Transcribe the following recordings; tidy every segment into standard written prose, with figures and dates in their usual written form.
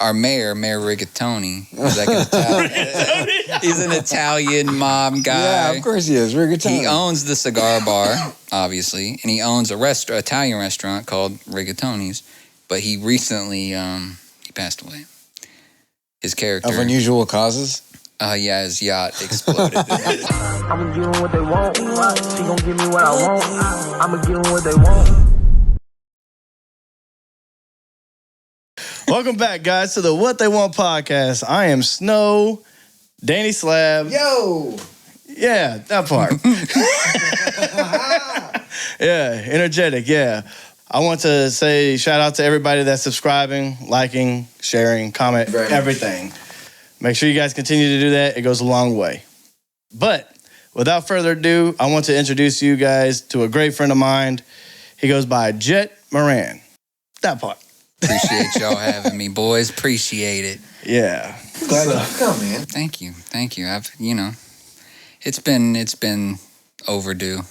our Mayor Rigatoni. He's like he's an Italian mob guy. Yeah, of course he is. Rigatoni. He owns the cigar bar, obviously, and he owns a Italian restaurant called Rigatoni's. But he recently he passed away. His character of unusual causes. Yeah, his yacht exploded. I'ma give them what they want. She gon' give me what I want. I'ma give them what they want. Welcome back, guys, to the What They Want podcast. I am Snow, dannySLAB. Yo! Yeah, that part. Yeah, energetic, yeah. I want to say shout out to everybody that's subscribing, liking, sharing, comment, everything. Make sure you guys continue to do that. It goes a long way. But without further ado, I want to introduce you guys to a great friend of mine. He goes by Jet Moran. That part. Appreciate y'all having me, boys. Appreciate it. Yeah. Glad you could come, man. Thank you. It's been overdue.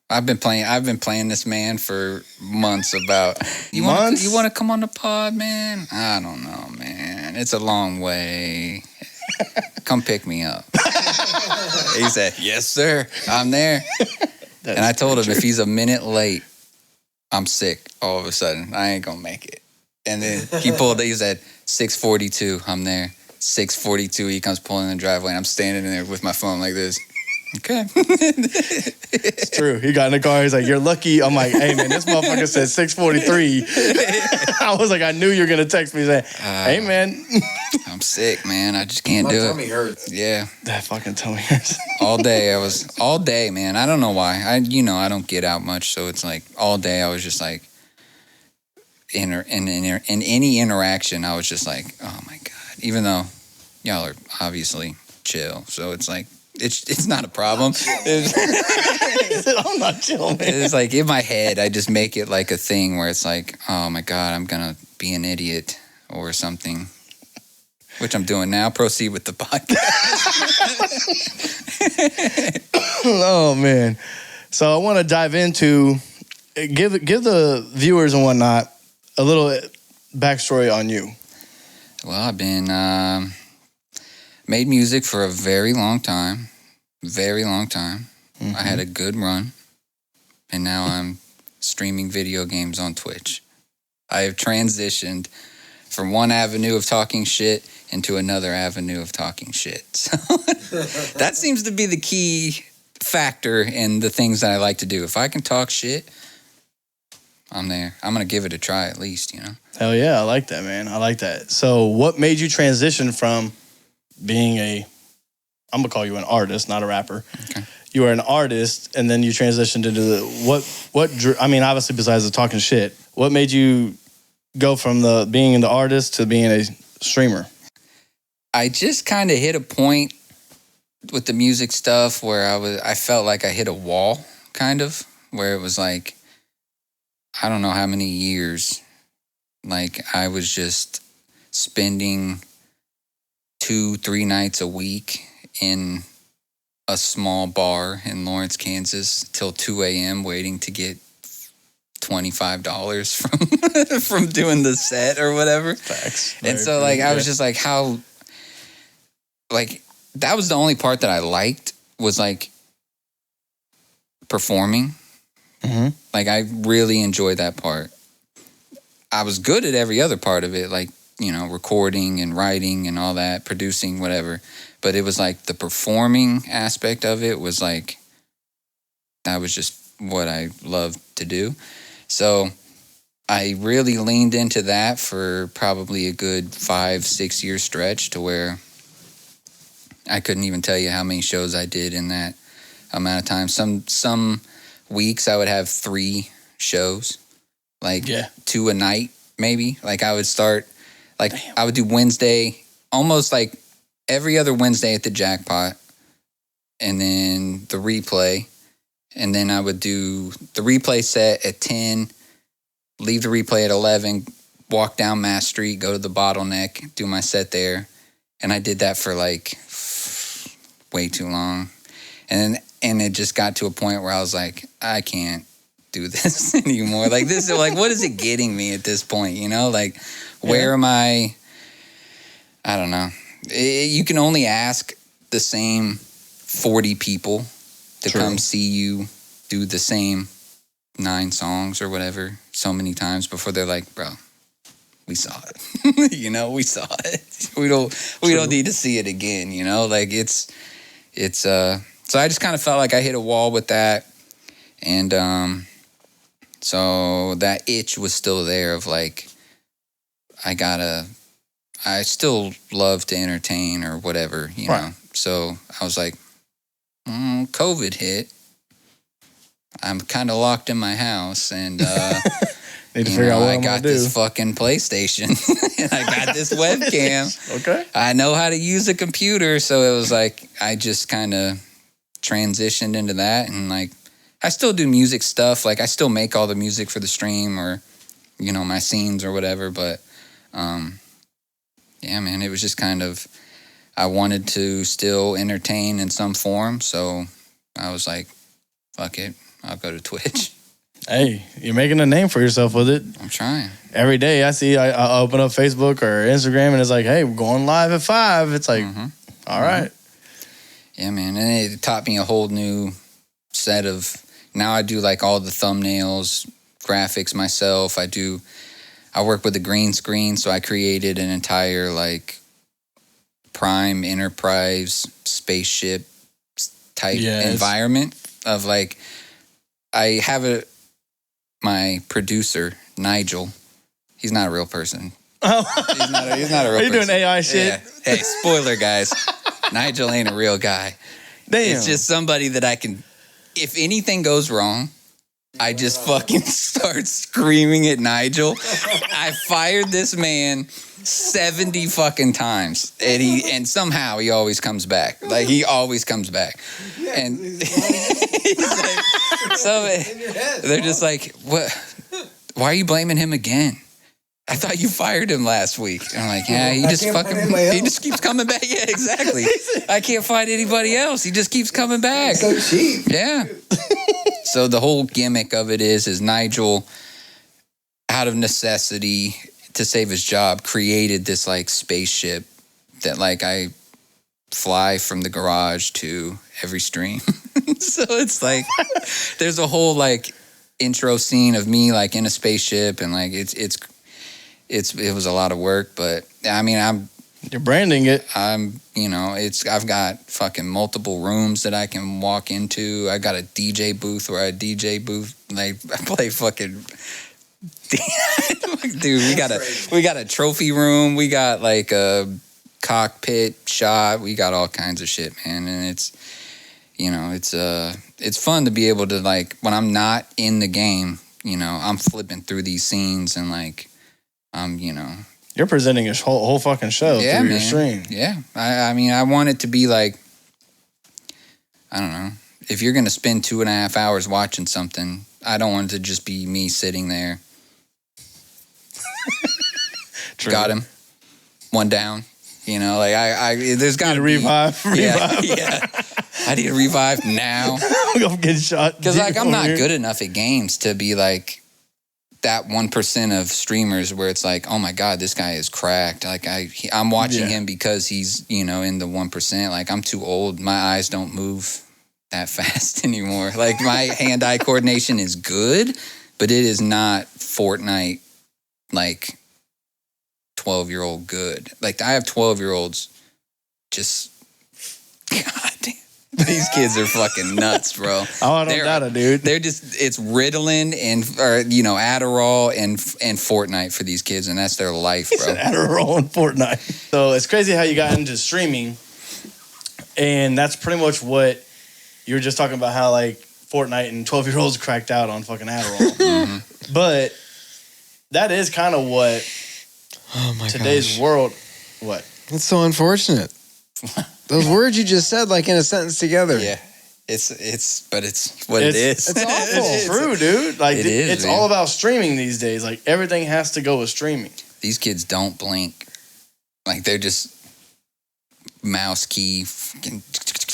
I've been playing this man for months about you want to come on the pod, man? I don't know, man. It's a long way. Come pick me up. He said, "Yes, sir. I'm there." And I told him if he's a minute late, I'm sick all of a sudden. I ain't going to make it. And then he said, 6:42, I'm there. 6:42, he comes pulling in the driveway, and I'm standing in there with my phone like this. Okay. It's true. He got in the car, he's like, "You're lucky." I'm like, "Hey, man, this motherfucker said 6:43. I was like, I knew you were going to text me saying, "Hey, man." I'm sick, man. I just can't do it. My tummy hurts. Yeah. That fucking tummy hurts. All day, man. I don't know why. I don't get out much, so it's like all day I was just like, in any interaction, I was just like, oh my God. Even though y'all are obviously chill, so it's like it's not a problem. I'm not chill, man. It's like in my head, I just make it like a thing where it's like, oh my God, I'm gonna be an idiot or something, which I'm doing now. Proceed with the podcast. Oh man. So I want to dive into give the viewers and whatnot a little backstory on you. Well, I've been made music for a very long time. Mm-hmm. I had a good run, and now I'm streaming video games on Twitch. I have transitioned from one avenue of talking shit into another avenue of talking shit. So that seems to be the key factor in the things that I like to do. If I can talk shit, I'm there. I'm going to give it a try at least, Hell yeah, I like that, man. I like that. So what made you transition from being I'm going to call you an artist, not a rapper. Okay. You were an artist, and then you transitioned into obviously besides the talking shit, what made you go from being the artist to being a streamer? I just kind of hit a point with the music stuff where I felt like I hit a wall, kind of, where it was like, I don't know how many years, like I was just spending 2-3 nights a week in a small bar in Lawrence, Kansas till 2 a.m. waiting to get $25 from doing the set or whatever. Facts. And so like I was just like, how, like that was the only part that I liked was like performing. Mm-hmm. Like I really enjoyed that part. I was good at every other part of it, like, recording and writing and all that, producing, whatever. But it was like the performing aspect of it was like, that was just what I loved to do. So I really leaned into that for probably a good 5-6 year stretch to where I couldn't even tell you how many shows I did in that amount of time. Some weeks I would have 3 shows, like 2 a night, maybe. Like I would start, like I would do Wednesday, almost like every other Wednesday at the Jackpot, and then the replay. And then I would do the replay set at 10, leave the replay at 11, walk down Mass Street, go to the Bottleneck, do my set there. And I did that for like way too long. And it just got to a point where I was like, I can't do this anymore. Like this is like, what is it getting me at this point? Like where am I I don't know. You can only ask the same 40 people to come see you do the same 9 songs or whatever so many times before they're like, bro, we saw it. You know, we saw it. We don't need to see it again, you know? Like it's so I just kind of felt like I hit a wall with that. And so that itch was still there of like, I still love to entertain or whatever, you know? So I was like, COVID hit. I'm kind of locked in my house, and need to figure out what I I'm got gonna this do. fucking PlayStation, and I got this webcam. Okay. I know how to use a computer, so it was like I just kind of transitioned into that, and like I still do music stuff. Like I still make all the music for the stream or, you know, my scenes or whatever. But yeah, man, it was just kind of I wanted to still entertain in some form, so I was like, fuck it. I'll go to Twitch. Hey, you're making a name for yourself with it. I'm trying. Every day I open up Facebook or Instagram and it's like, hey, we're going live at 5. It's like, all right. Yeah, man. And it taught me a whole new set of, now I do like all the thumbnails, graphics myself. I work with a green screen, so I created an entire like Prime Enterprise spaceship type environment of like, I have my producer, NIgel. He's not a real person. He's not a real person. Are you doing AI shit? Yeah. Hey, spoiler, guys. NIgel ain't a real guy. Damn. It's just somebody that I can, if anything goes wrong, I just fucking start screaming at NIgel. I fired this man 70 fucking times, and somehow he always comes back. Like he always comes back, and he's like, so they're just like, "What? Why are you blaming him again? I thought you fired him last week." And I'm like, "Yeah, he just keeps coming back." Yeah, exactly. I can't find anybody else. He just keeps coming back. So cheap. Yeah. So the whole gimmick of it is NIgel, out of necessity to save his job, created this like spaceship that like I fly from the garage to every stream. So it's like there's a whole like intro scene of me like in a spaceship, and like it was a lot of work, but I mean you're branding it. I've got fucking multiple rooms that I can walk into. I got a DJ booth where I like I play fucking dude, we got a trophy room, we got like a cockpit shot, we got all kinds of shit, man. And it's fun to be able to like when I'm not in the game, you know, I'm flipping through these scenes and like You're presenting a whole fucking show through your stream. Yeah. I mean, I want it to be like, I don't know. If you're going to spend 2.5 hours watching something, I don't want it to just be me sitting there. Got him. One down. You know, like there's got to be. Revive. Yeah. I need a revive now. I'm getting shot. Because like I'm not good enough at games to be like, that 1% of streamers where it's like, oh my God, this guy is cracked. Like I'm watching him because he's, you know, in the 1%. Like I'm too old. My eyes don't move that fast anymore. Like my hand-eye coordination is good, but it is not Fortnite like 12-year-old good. Like I have 12-year-olds just, God damn. These kids are fucking nuts, bro. Oh, I don't doubt it, dude. They're just, it's Ritalin and Adderall and Fortnite for these kids, and that's their life, bro. Adderall and Fortnite. So it's crazy how you got into streaming, and that's pretty much what you were just talking about, how like Fortnite and 12-year-olds cracked out on fucking Adderall. But that is kind of what today's world. What? It's so unfortunate. Those words you just said, like in a sentence together. Yeah, it's what it is. It's awful. It's true, dude. Like it's man. all about streaming these days. Like everything has to go with streaming. These kids don't blink. Like they're just mouse key. Fucking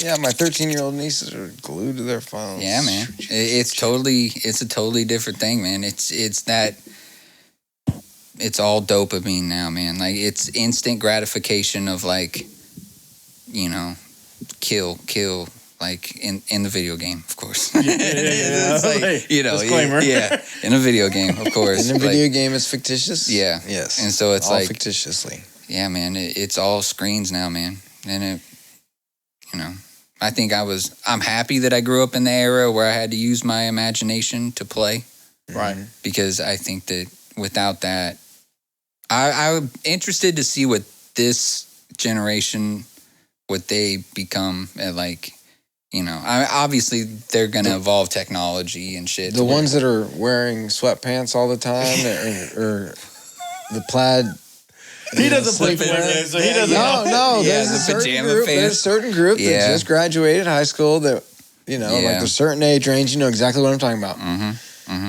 Yeah, my 13-year-old nieces are glued to their phones. Yeah, man. It's a totally different thing, man. It's that it's all dopamine now, man. Like it's instant gratification of like, you know, kill, like in the video game, of course. Yeah. It's like, you know, disclaimer. yeah, in a video game, of course. In a video game, it's fictitious. Yeah. Yes. And so it's all like fictitiously. Yeah, man, it's all screens now, man. And it, you know, I think I'm happy that I grew up in the era where I had to use my imagination to play. Right. Because I think that without that, I'm interested to see what this generation, what they become at, like, you know, obviously they're going to evolve technology and shit. The ones that are wearing sweatpants all the time or the plaid. He doesn't play Fortnite, so he doesn't know. No, Yeah, there's the a certain pajama group. pants. There's a certain group that Yeah. just graduated high school that, you know, like Yeah. a certain age range. You know exactly what I'm talking about.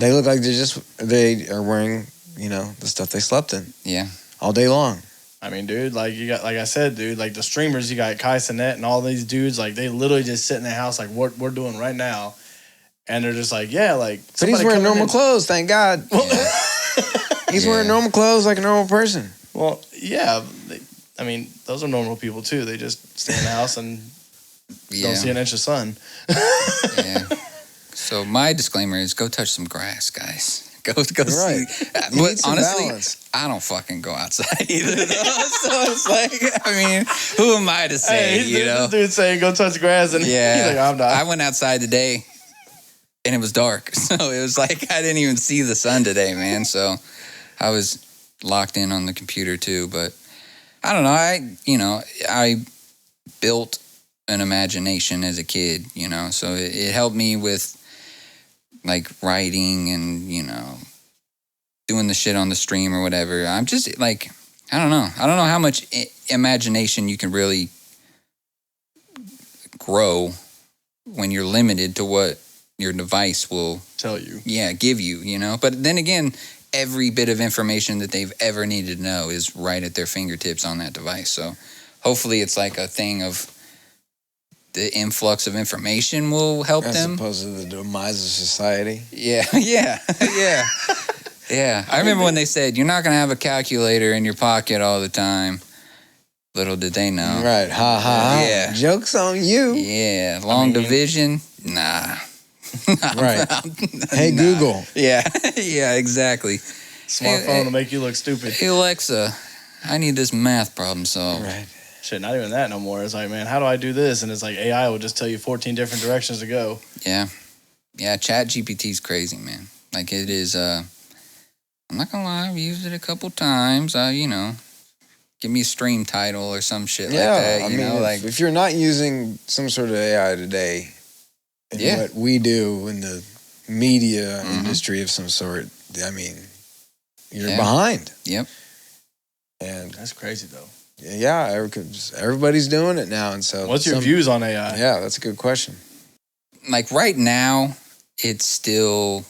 They look like they are wearing, you know, the stuff they slept in. Yeah. All day long. I mean, dude, like you got, like I said, dude, like the streamers, you got Kai Cenat and all these dudes, like they literally just sit in their house, like what we're doing right now, and they're just like, yeah, like. But he's wearing normal clothes, thank God. Yeah. He's wearing normal clothes like a normal person. Well, yeah, I mean, those are normal people too. They just stay in the house and don't see an inch of sun. Yeah. So my disclaimer is go touch some grass, guys. Go Right. see. You But need some honestly, balance. I don't fucking go outside either. Though. So it's like, I mean, who am I to say, Hey, you know? this dude saying go touch grass, and Yeah. he's like, I'm not. I went outside today and it was dark. So it was like I didn't even see the sun today, man. So I was locked in on the computer too. But I don't know. I built an imagination as a kid, you know, so it helped me with like writing and, you know, doing the shit on the stream or whatever. I'm just like, I don't know how much imagination you can really grow when you're limited to what your device will tell you. Yeah, give you, you know. But then again, every bit of information that they've ever needed to know is right at their fingertips on that device. So hopefully it's like a thing of the influx of information will help them. As opposed to the demise of society. Yeah. Yeah. I remember when they said, you're not going to have a calculator in your pocket all the time. Little did they know. Right. Ha ha ha. Yeah. Joke's on you. Yeah. Long division? Nah. Right. Hey, Nah. Google. Yeah. Yeah, exactly. Smartphone to make you look stupid. Hey, Alexa, I need this math problem solved. Right. Shit, not even that no more. It's like, man, how do I do this? And it's like AI will just tell you 14 different directions to go. Yeah. Yeah, ChatGPT is crazy, man. Like it is, I'm not gonna lie, I've used it a couple times. You know, give me a stream title or some shit like that. You know, like if you're not using some sort of AI today, in what we do in the media industry of some sort, I mean, you're behind. Yep. And that's crazy though. Yeah, everybody's doing it now, and so. What's your views on AI? Yeah, that's a good question. Like right now, it's still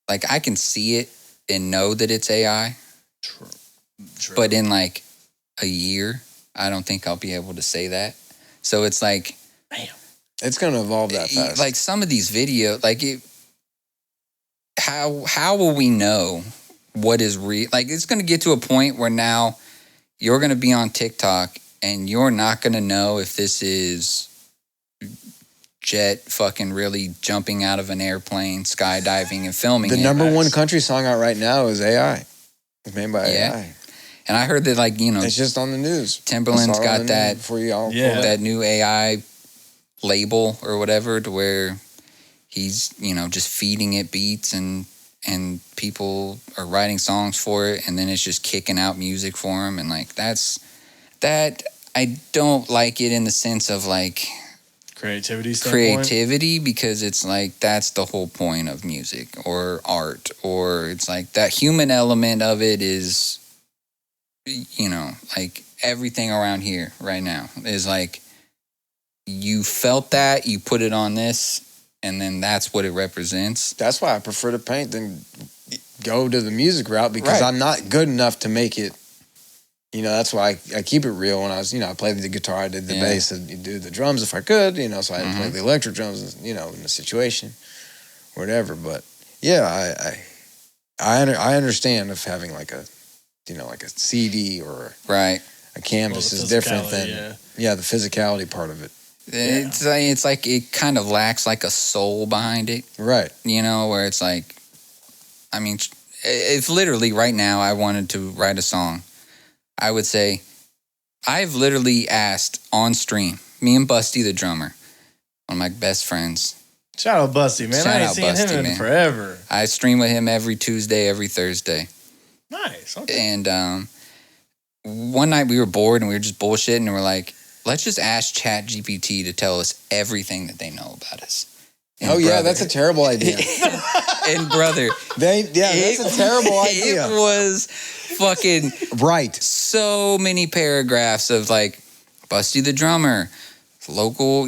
like I can see it and know that it's AI. True. But in like a year, I don't think I'll be able to say that. So it's like, damn, it's going to evolve that fast. Like some of these videos, like how will we know what is real? Like it's going to get to a point where now you're going to be on TikTok and you're not going to know if this is Jet fucking really jumping out of an airplane, skydiving and filming the it. number one country song out right now is AI. It's made by AI. And I heard that, like, you know, it's just on the news. Timberland's got that that new AI label or whatever, to where he's, you know, just feeding it beats and people are writing songs for it, and then it's just kicking out music for him, and like that I don't like it in the sense of like creativity, because it's like that's the whole point of music or art, or it's like that human element of it is, you know, like everything around here right now is like you felt that, you put it on this, and then that's what it represents. That's why I prefer to paint than go to the music route, because I'm not good enough to make it. You know, that's why I keep it real. When I was, you know, I played the guitar, I did the bass, and do the drums if I could, you know, so I had to play the electric drums, you know, in the situation, whatever. But yeah, I understand of having like a like a CD or Right. a canvas is different than the physicality part of it. It's like it kind of lacks like a soul behind it. Right. Where it's like, I mean, if literally right now I wanted to write a song, I would say, I've literally asked on stream, me and Busty the drummer, one of my best friends. Shout out Busty, man. I ain't seen him in forever. I stream with him every Tuesday, every Thursday. Nice. Okay. And one night we were bored and we were just bullshitting and we're like, let's just ask ChatGPT to tell us everything that they know about us. And that's a terrible idea. And brother, that's a terrible idea. It was fucking right. So many paragraphs of like Busty the drummer, local,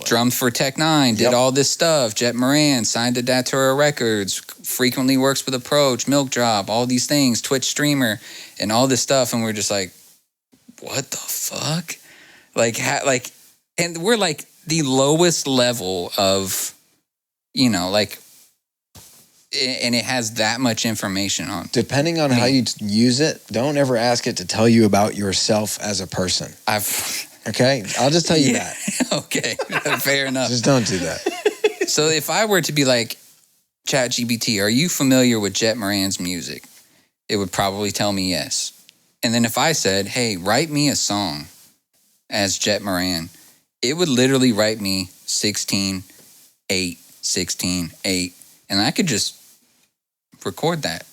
drummed for Tech 9, did all this stuff. Jet Moran signed to Datura Records, frequently works with Approach, Milk Drop, all these things, Twitch streamer, and all this stuff. And we're just like, what the fuck? And we're like the lowest level of, and it has that much information on. Depending on how you use it, don't ever ask it to tell you about yourself as a person. Okay? I'll just tell you that. Okay. Fair enough. Just don't do that. So if I were to be like, ChatGPT, are you familiar with Jet Moran's music? It would probably tell me yes. And then if I said, hey, write me a song as Jet Moran, it would literally write me 16, 8, 16, 8. And I could just record that.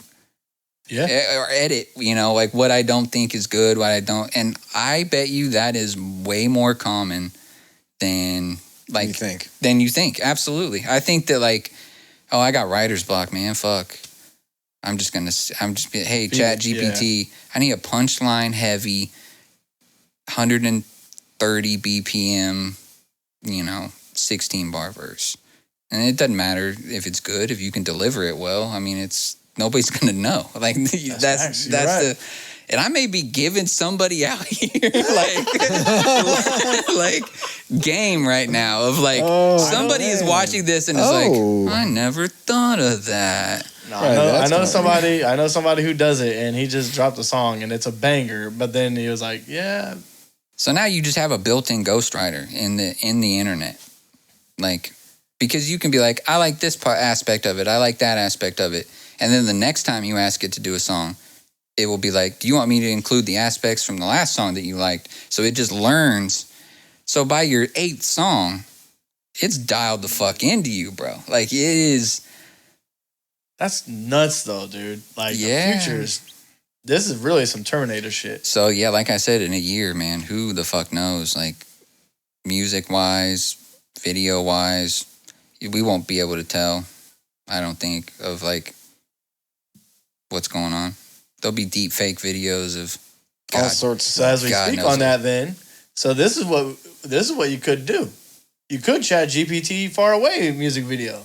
Yeah. Or edit, like what I don't think is good, what I don't. And I bet you that is way more common than you think. Than you think. Absolutely. I think that I got writer's block, man. Fuck. Hey, ChatGPT, I need a punchline heavy, 130 BPM, 16 bar verse. And it doesn't matter if it's good, if you can deliver it well. I mean, nobody's gonna know. That's right. And I may be giving somebody out here game right now of somebody is watching this and is I never thought of that. No, I know somebody who does it, and he just dropped a song and it's a banger, but then he was like, yeah. So now you just have a built-in ghostwriter in the internet. Because you can be like, I like this aspect of it, I like that aspect of it. And then the next time you ask it to do a song, it will be like, do you want me to include the aspects from the last song that you liked? So it just learns. So by your 8th song, it's dialed the fuck into you, bro. It is. That's nuts, though, dude. The future this is really some Terminator shit. So, yeah, like I said, in a year, man, who the fuck knows? Music-wise, video-wise, we won't be able to tell, I don't think, of, what's going on. There'll be deep fake videos of all sorts. So as we speak on that, then, so this is what you could do. You could chat GPT far away music video.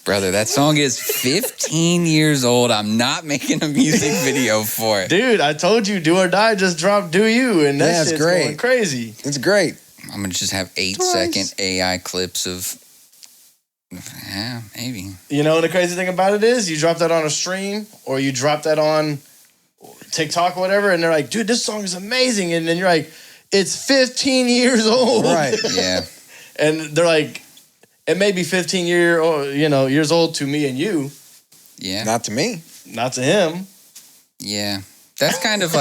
Brother, that song is 15 years old. I'm not making a music video for it. Dude, I told you, Do or Die just dropped Do You, and that shit's great. Going crazy. It's great. I'm going to just have 8-second AI clips of... Yeah, maybe. The crazy thing about it is you drop that on a stream or you drop that on TikTok or whatever, and they're like, dude, this song is amazing. And then you're like, it's 15 years old. Right. Yeah. And they're like, it may be 15 years old to me and you. Yeah. Not to me. Not to him. Yeah. That's kind of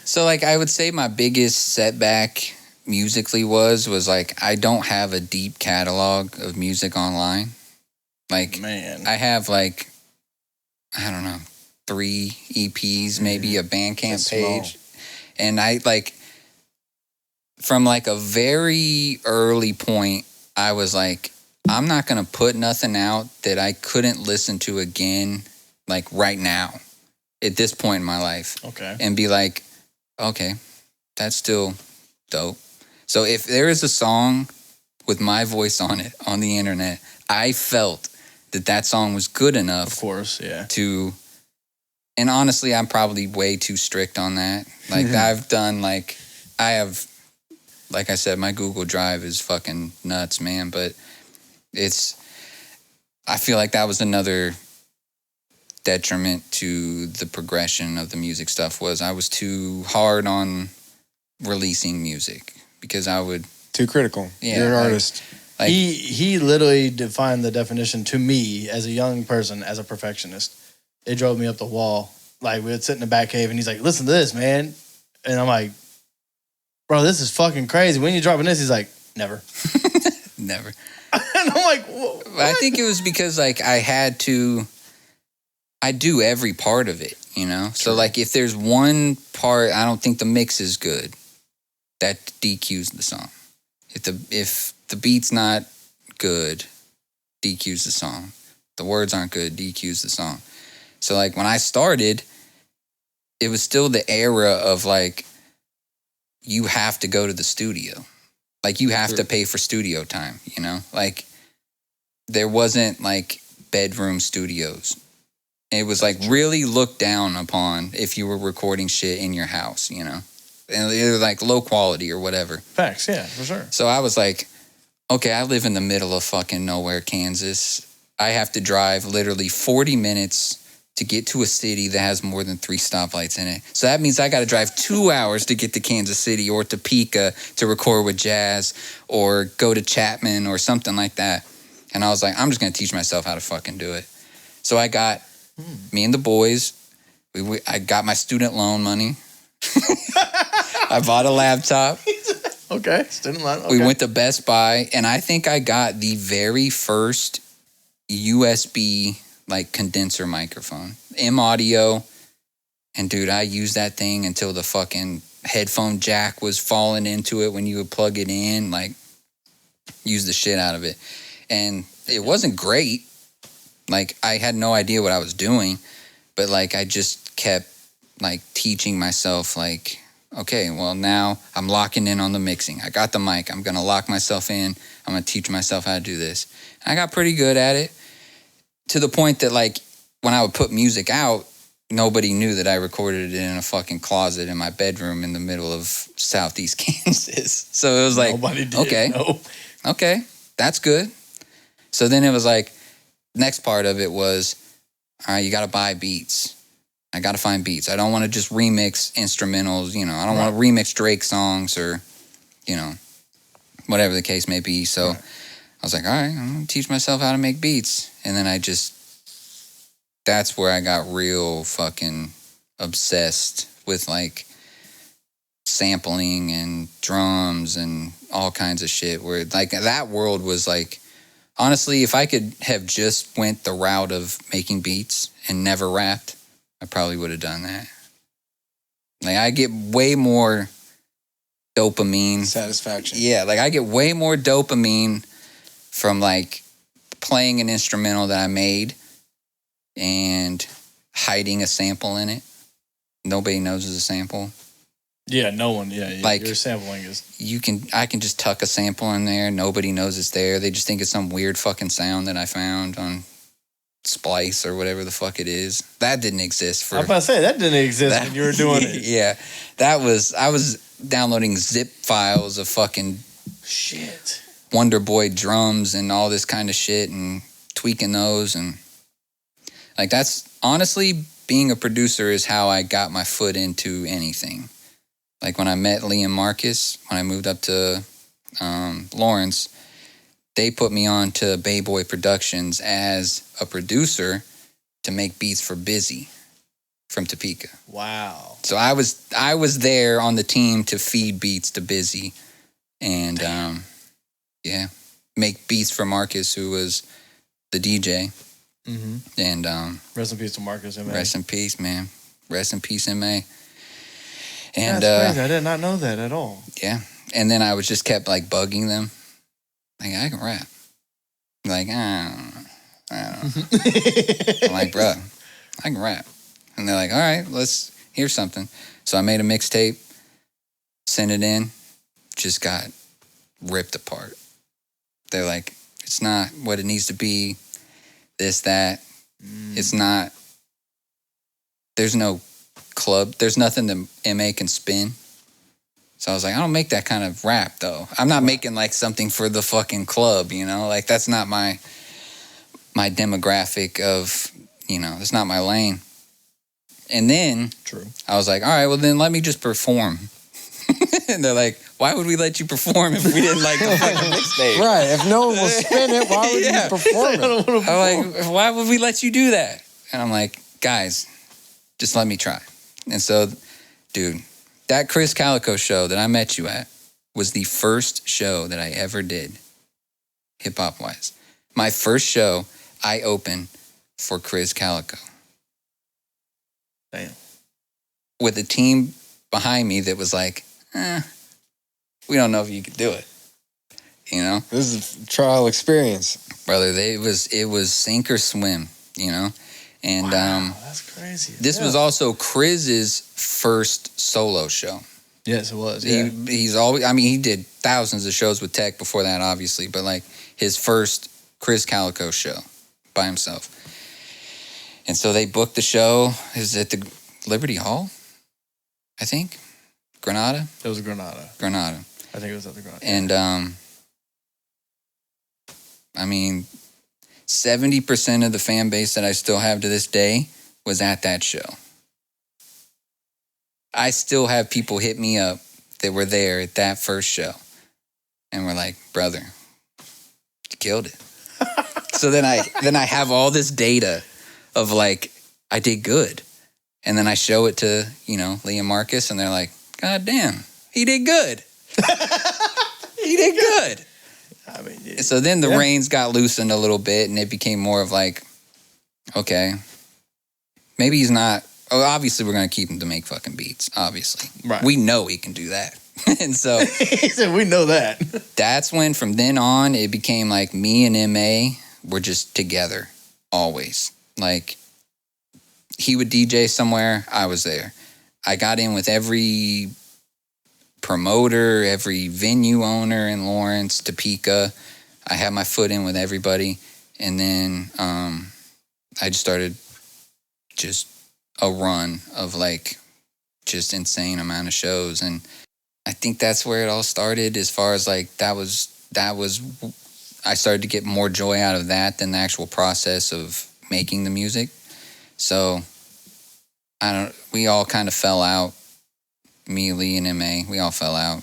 so I would say my biggest setback musically was I don't have a deep catalog of music online. Man. I have I don't know, 3 EPs, maybe a BandCamp page. And I from a very early point, I was I'm not going to put nothing out that I couldn't listen to again, right now, at this point in my life. Okay. And be okay, that's still dope. So if there is a song with my voice on it on the internet, I felt that song was good enough. Of course, yeah. And honestly, I'm probably way too strict on that. I've done I have, like I said, my Google Drive is fucking nuts, man. But I feel like that was another detriment to the progression of the music stuff was I was too hard on releasing music because I would Too critical. Yeah, You're an like- artist. like He literally defined the definition to me as a young person as a perfectionist. It drove me up the wall. Like, we would sit in the back cave and he's like, listen to this, man. And I'm like, bro, this is fucking crazy. When you dropping this? He's like, never. never. And I'm like, what? I think it was because like I do every part of it, you know? So like if there's one part I don't think the mix is good, that DQs the song. If the beat's not good, DQs the song. The words aren't good, DQs the song. So like when I started, it was still the era of like you have to go to the studio. Like you have to pay for studio time, you know? Like there wasn't like bedroom studios. It was like really looked down upon if you were recording shit in your house, you know? And it was like low quality or whatever. Facts, yeah, for sure. So I was like, okay, I live in the middle of fucking nowhere, Kansas. I have to drive literally 40 minutes to get to a city that has more than 3 stoplights in it. So that means I got to drive 2 hours to get to Kansas City or Topeka to record with Jazz or go to Chapman or something like that. And I was like, I'm just going to teach myself how to fucking do it. So I got me and the boys. I got my student loan money. I bought a laptop. Okay, student loan. Okay. We went to Best Buy, and I think I got the very first USB like condenser microphone, M Audio, and dude, I used that thing until the fucking headphone jack was falling into it when you would plug it in. Like, use the shit out of it, and it wasn't great. Like, I had no idea what I was doing, but like I just kept like teaching myself like, okay, well now I'm locking in on the mixing. I got the mic. I'm gonna lock myself in. I'm gonna teach myself how to do this. And I got pretty good at it to the point that like when I would put music out, nobody knew that I recorded it in a fucking closet in my bedroom in the middle of Southeast Kansas. So it was like, Nobody did. okay, No. okay, that's good. So then it was like, next part of it was, all right, you got to buy beats. I got to find beats. I don't want to just remix instrumentals, you know. I don't want to remix Drake songs or, you know, whatever the case may be. So I was like, all right, I'm going to teach myself how to make beats. And then that's where I got real fucking obsessed with like sampling and drums and all kinds of shit where like that world was like, honestly, if I could have just went the route of making beats and never rapped, I probably would have done that. Like I get way more dopamine. Satisfaction. Yeah, like I get way more dopamine from like playing an instrumental that I made and hiding a sample in it. Nobody knows it's a sample. Yeah, no one. Yeah, Like, your sampling is. I can just tuck a sample in there. Nobody knows it's there. They just think it's some weird fucking sound that I found on Splice or whatever the fuck it is. That didn't exist for. I was about to say that didn't exist when you were doing it. Yeah, I was downloading zip files of fucking Shit. Wonder Boy drums and all this kind of shit and tweaking those, and like that's honestly being a producer is how I got my foot into anything. Like when I met Liam Marcus, when I moved up to Lawrence, they put me on to Bay Boy Productions as a producer to make beats for Busy from Topeka. Wow. So I was there on the team to feed beats to Busy and make beats for Marcus, who was the DJ. Mm-hmm. And Rest in peace to Marcus. Man. rest in peace, man. Rest in peace, M.A. And That's crazy. I did not know that at all. yeah. And then I was just kept like bugging them. Like, I can rap. Like, I don't know. I'm like, bro, I can rap. And they're like, all right, let's hear something. So I made a mixtape, sent it in, just got ripped apart. They're like, it's not what it needs to be, this, that. It's not, there's no club, there's nothing that MA can spin. So I was like, I don't make that kind of rap, though. I'm not making, like, something for the fucking club, you know? Like, that's not my my demographic of, it's not my lane. And then True. I was like, all right, well then let me just perform. And they're like, why would we let you perform if we didn't like the fucking mixtape? Right. If no one will spin it, why would you perform it? I'm like, why would we let you do that? And I'm like, guys, just let me try. And so, dude, that Chris Calico show that I met you at was the first show that I ever did, hip-hop wise. My first show, I opened for Chris Calico. Damn. With a team behind me that was like, we don't know if you could do it. This is a trial experience. Brother, it was sink or swim, And wow, that's crazy. This was also Chris's first solo show. Yes, it was. Yeah. He's always, he did thousands of shows with Tech before that, obviously, but like his first Chris Calico show by himself. And so they booked the show. It was at the Liberty Hall, I think. Granada? It was Granada. I think it was at the Granada. And 70% of the fan base that I still have to this day was at that show. I still have people hit me up that were there at that first show. And we're like, brother, you killed it. So then I have all this data of like, I did good. And then I show it to, Lee and Marcus, and they're like, God damn, he did good. He did good. So then the reins got loosened a little bit, and it became more of like, okay, maybe he's not. Oh, obviously we're gonna keep him to make fucking beats. Obviously, right? We know he can do that, and so he said we know that. That's when, from then on, it became like me and MA were just together always. Like he would DJ somewhere, I was there. I got in with every promoter, every venue owner in Lawrence, Topeka. I had my foot in with everybody. And then I just started just a run of like just insane amount of shows. And I think that's where it all started, as far as like that was I started to get more joy out of that than the actual process of making the music. So we all kind of fell out. Me, Lee, and MA, we all fell out.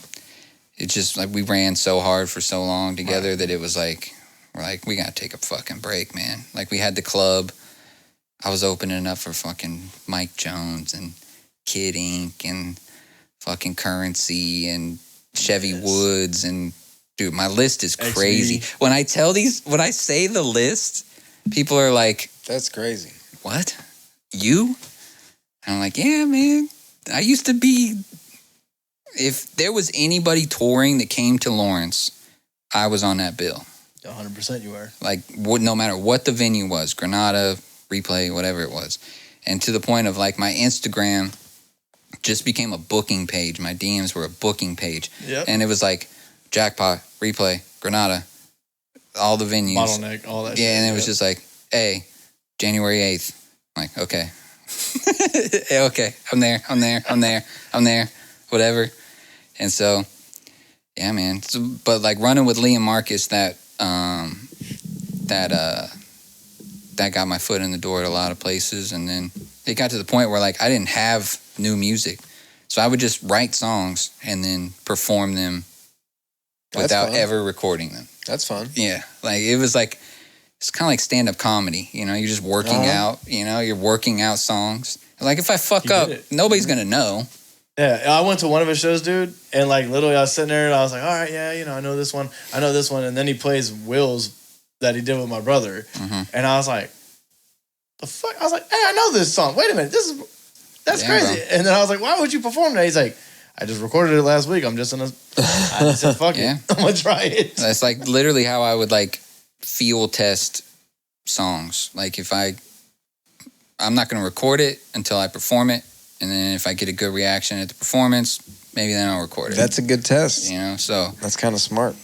It's just like we ran so hard for so long together that it was like, we're like, we gotta take a fucking break, man. Like we had the club. I was opening up for fucking Mike Jones and Kid Ink and fucking Currency and Chevy Woods, and dude, my list is crazy. XV. When I say the list, people are like, that's crazy. What? You? And I'm like, yeah, man. I used to be, if there was anybody touring that came to Lawrence, I was on that bill. 100% you were. Like, no matter what the venue was, Granada, Replay, whatever it was. And to the point of like my Instagram just became a booking page. My DMs were a booking page. Yep. And it was like Jackpot, Replay, Granada, all the venues. Bottleneck, all that shit. Yeah, and it was just like, hey, January 8th. I'm like, okay. Okay, I'm there, whatever. And so, yeah, man. So, but like running with Lee and Marcus, that got my foot in the door at a lot of places. And then it got to the point where like I didn't have new music, so I would just write songs and then perform them without ever recording them. That's fun. Yeah, like it was like, it's kind of like stand-up comedy, you're just working out, you're working out songs. Like if I fuck up, nobody's going to know. Yeah, I went to one of his shows, dude, and like literally I was sitting there and I was like, all right, yeah, I know this one. And then he plays Will's that he did with my brother. Mm-hmm. And I was like, the fuck? I was like, hey, I know this song. Wait a minute, that's crazy. Bro. And then I was like, why would you perform that? He's like, I just recorded it last week. I just said, fuck it. I'm going to try it. That's like literally how I would like feel test songs. Like if I'm not going to record it until I perform it, and then if I get a good reaction at the performance, maybe then I'll record it. That's a good test. So that's kind of smart.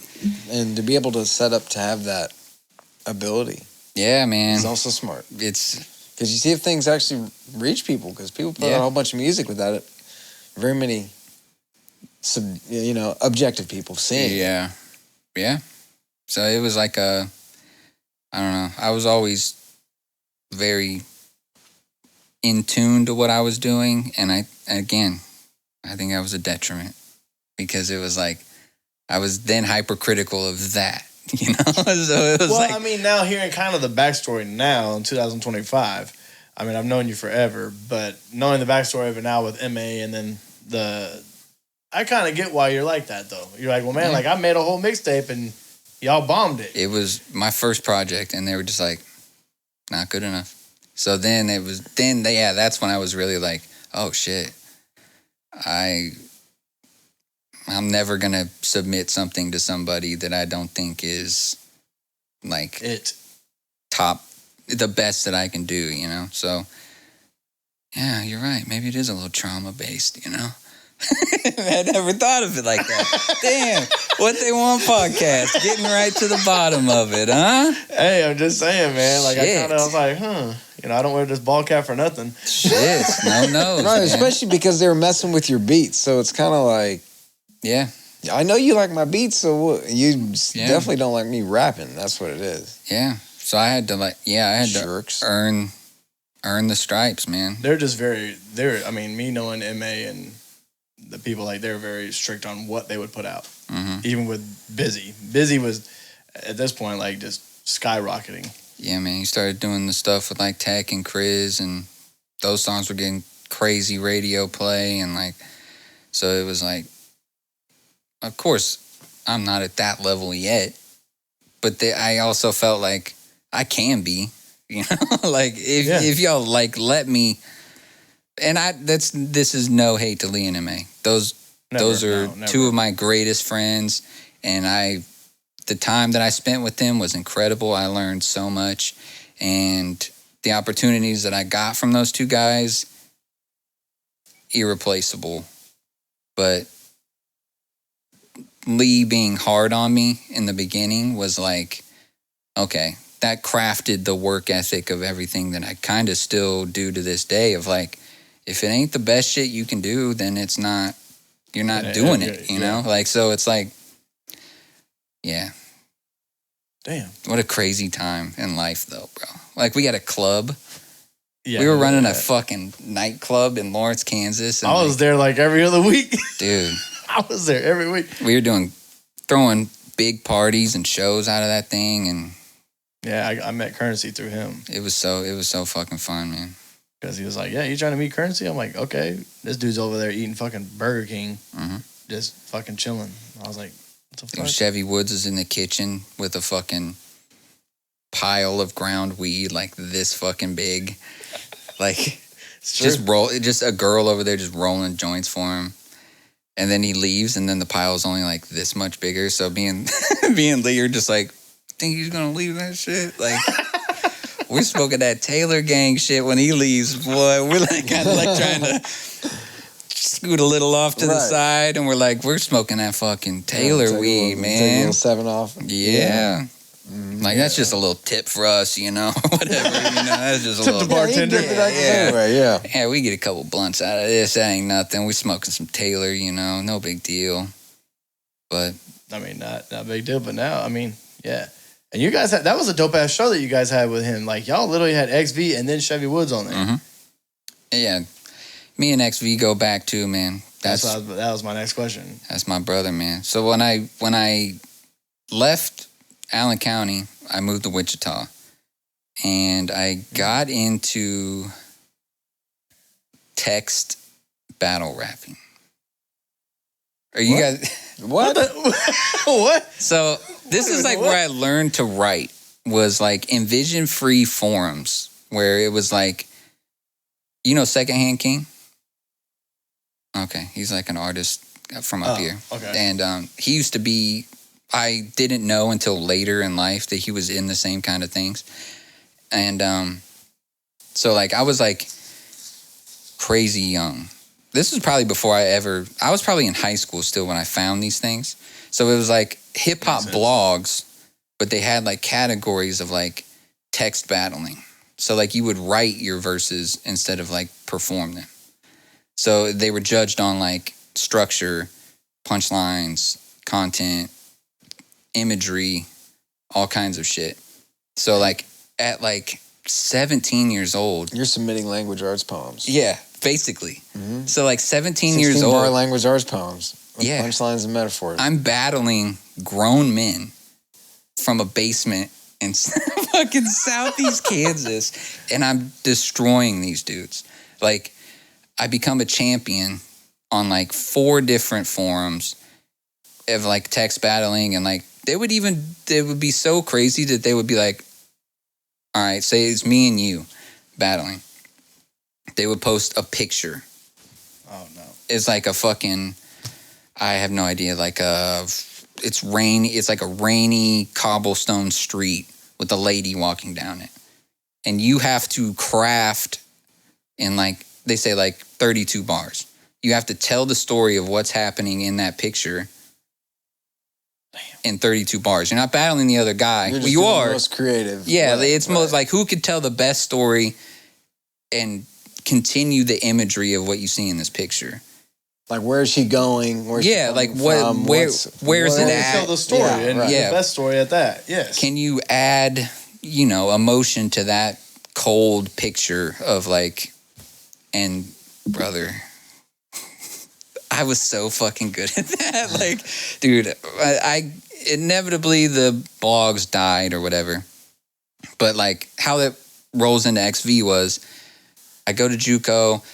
And to be able to set up to have that ability. Yeah, man. It's also smart. It's because you see if things actually reach people, because people put out a whole bunch of music without it. Very many objective people seeing. Yeah. So it was like I don't know. I was always very in tune to what I was doing. And I think I was a detriment because it was like, I was then hypercritical of that, you know? So it was I mean, now hearing kind of the backstory now in 2025, I mean, I've known you forever, but knowing the backstory of it now with MA and then I kind of get why you're like that, though. You're like, well, man, like I made a whole mixtape and y'all bombed it. It was my first project, and they were just like, not good enough. So then that's when I was really like, oh shit, I'm never gonna submit something to somebody that I don't think is like the best that I can do, you know? So yeah, you're right. Maybe it is a little trauma based, you know? I never thought of it like that. Damn, What They Want podcast, getting right to the bottom of it, huh? Hey, I'm just saying, man. Like Shit. I kind of was like, you know, I don't wear this ball cap for nothing. Shit, no, Right, especially because they were messing with your beats, so it's kind of like, yeah. I know you like my beats, so you definitely don't like me rapping. That's what it is. Yeah. So I had to Jerks. to earn the stripes, man. They're just I mean, me knowing MA and the people, like, they're very strict on what they would put out. Mm-hmm. Even with Busy. Busy was, at this point, like, just skyrocketing. Yeah, man. He started doing the stuff with, like, Tech and Chris, and those songs were getting crazy radio play, and, like, so it was like, of course, I'm not at that level yet, but I also felt like I can be, you know? Like, if y'all, like, let me... And this is no hate to Lee and MA. Those are two of my greatest friends, and the time that I spent with them was incredible. I learned so much, and the opportunities that I got from those two guys, irreplaceable. But Lee being hard on me in the beginning was like, okay, that crafted the work ethic of everything that I kind of still do to this day of like, if it ain't the best shit you can do, then you're not doing it, you know? Like, so it's like, yeah. Damn. What a crazy time in life, though, bro. Like, we had a club. Yeah, we were running a fucking nightclub in Lawrence, Kansas. And I was there like every other week. Dude. I was there every week. We were throwing big parties and shows out of that thing. And yeah, I met Currency through him. It was so fucking fun, man. Because he was like, yeah, you trying to meet Currency? I'm like, okay. This dude's over there eating fucking Burger King, just fucking chilling. I was like, what the fuck? Chevy Woods is in the kitchen with a fucking pile of ground weed like this fucking big. Like, just a girl over there just rolling joints for him. And then he leaves, and then the pile is only like this much bigger. So me and Lee are just like, think he's gonna leave that shit? Like, we're smoking that Taylor gang shit when he leaves, boy. We're like kind of like trying to scoot a little off to the side, and we're smoking that fucking Taylor weed, man. Take a little 7 off. Yeah. Like, that's just a little tip for us, you know, whatever, you know, that's just a tip little... the bartender. Yeah, we get a couple blunts out of this, that ain't nothing. We smoking some Taylor, you know, no big deal. But... I mean, not a big deal, but now, I mean, yeah. And you guys that was a dope-ass show that you guys had with him. Like, y'all literally had XV and then Chevy Woods on there. Mm-hmm. Yeah. Me and XV go back too, man. That was my next question. That's my brother, man. So when I left Allen County, I moved to Wichita, and I got into text battle rapping. Are you guys what? What? So this is like where I learned to write, was like in Vision Free forums, where it was like, you know, Secondhand King. Okay, he's like an artist from up here. Okay. And he used to be, I didn't know until later in life that he was in the same kind of things. And so like I was like crazy young. This was probably before I was probably in high school still when I found these things. So it was like hip hop blogs, but they had like categories of like text battling. So like you would write your verses instead of like perform them. So they were judged on like structure, punchlines, content, imagery, all kinds of shit. So like at like 17 years old. You're submitting language arts poems. Yeah, basically. Mm-hmm. So like 17 years 16-bar old. language arts poems. With Yeah. punchlines and metaphors. I'm battling grown men from a basement in fucking Southeast Kansas, and I'm destroying these dudes. Like, I become a champion on like 4 different forums of like text battling, and like they would be so crazy that they would be like, all right, say it's me and you battling. They would post a picture. Oh no. It's like a fucking, I have no idea, it's rainy. It's like a rainy cobblestone street with a lady walking down it. And you have to craft in like, they say like 32 bars. You have to tell the story of what's happening in that picture in 32 bars. You're not battling the other guy. You're Well, just you doing are. the most creative. Yeah, Right, it's most like who could tell the best story and continue the imagery of what you see in this picture. Like, where is she going? Where's she Yeah, like coming what? from? Where's it at? Tell the story and Yeah. the best story at that. Yes. Can you add, emotion to that cold picture of like, and brother, I was so fucking good at that. Like, dude, I inevitably the blogs died or whatever. But like how that rolls into XV was, I go to JUCO,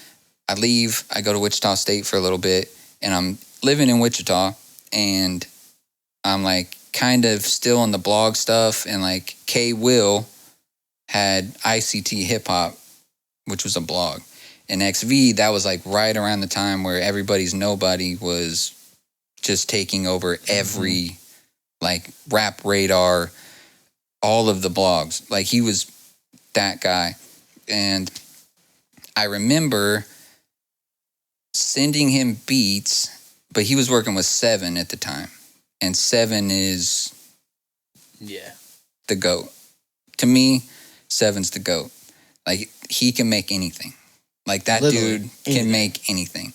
I leave, I go to Wichita State for a little bit, and I'm living in Wichita, and I'm like kind of still on the blog stuff, and like K Will had ICT Hip Hop, which was a blog. And XV, that was like right around the time where Everybody's Nobody was just taking over every like Rap Radar, all of the blogs. Like he was that guy. And I remember sending him beats, but he was working with Seven at the time. And Seven is the GOAT. To me, Seven's the GOAT. Like he can make anything. Like that Literally dude can make anything.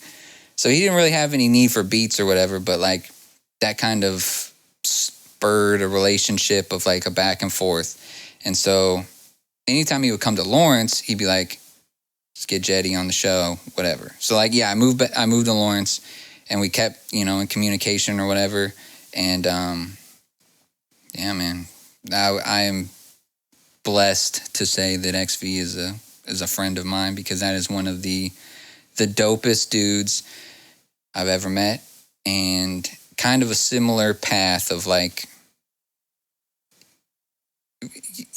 So he didn't really have any need for beats or whatever, but like that kind of spurred a relationship of like a back and forth. And so anytime he would come to Lawrence, he'd be like, let's get Jetty on the show, whatever. So like, yeah, I moved to Lawrence, and we kept, in communication or whatever. And yeah, man, I am blessed to say that XV is a friend of mine, because that is one of the dopest dudes I've ever met, and kind of a similar path of like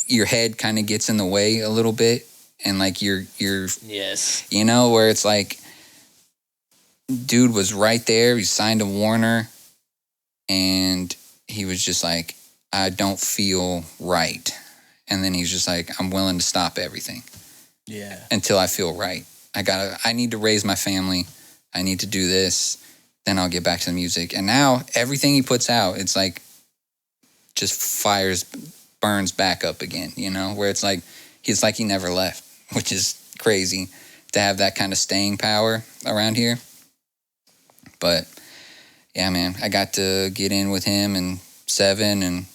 your head kind of gets in the way a little bit, and like you're yes, where it's like dude was right there, he signed a Warner, and he was just like, I don't feel right. And then he's just like, I'm willing to stop everything. Yeah. Until I feel right. I need to raise my family. I need to do this. Then I'll get back to the music. And now everything he puts out, it's like just burns back up again, where it's like he never left, which is crazy to have that kind of staying power around here. But yeah, man, I got to get in with him and Seven, and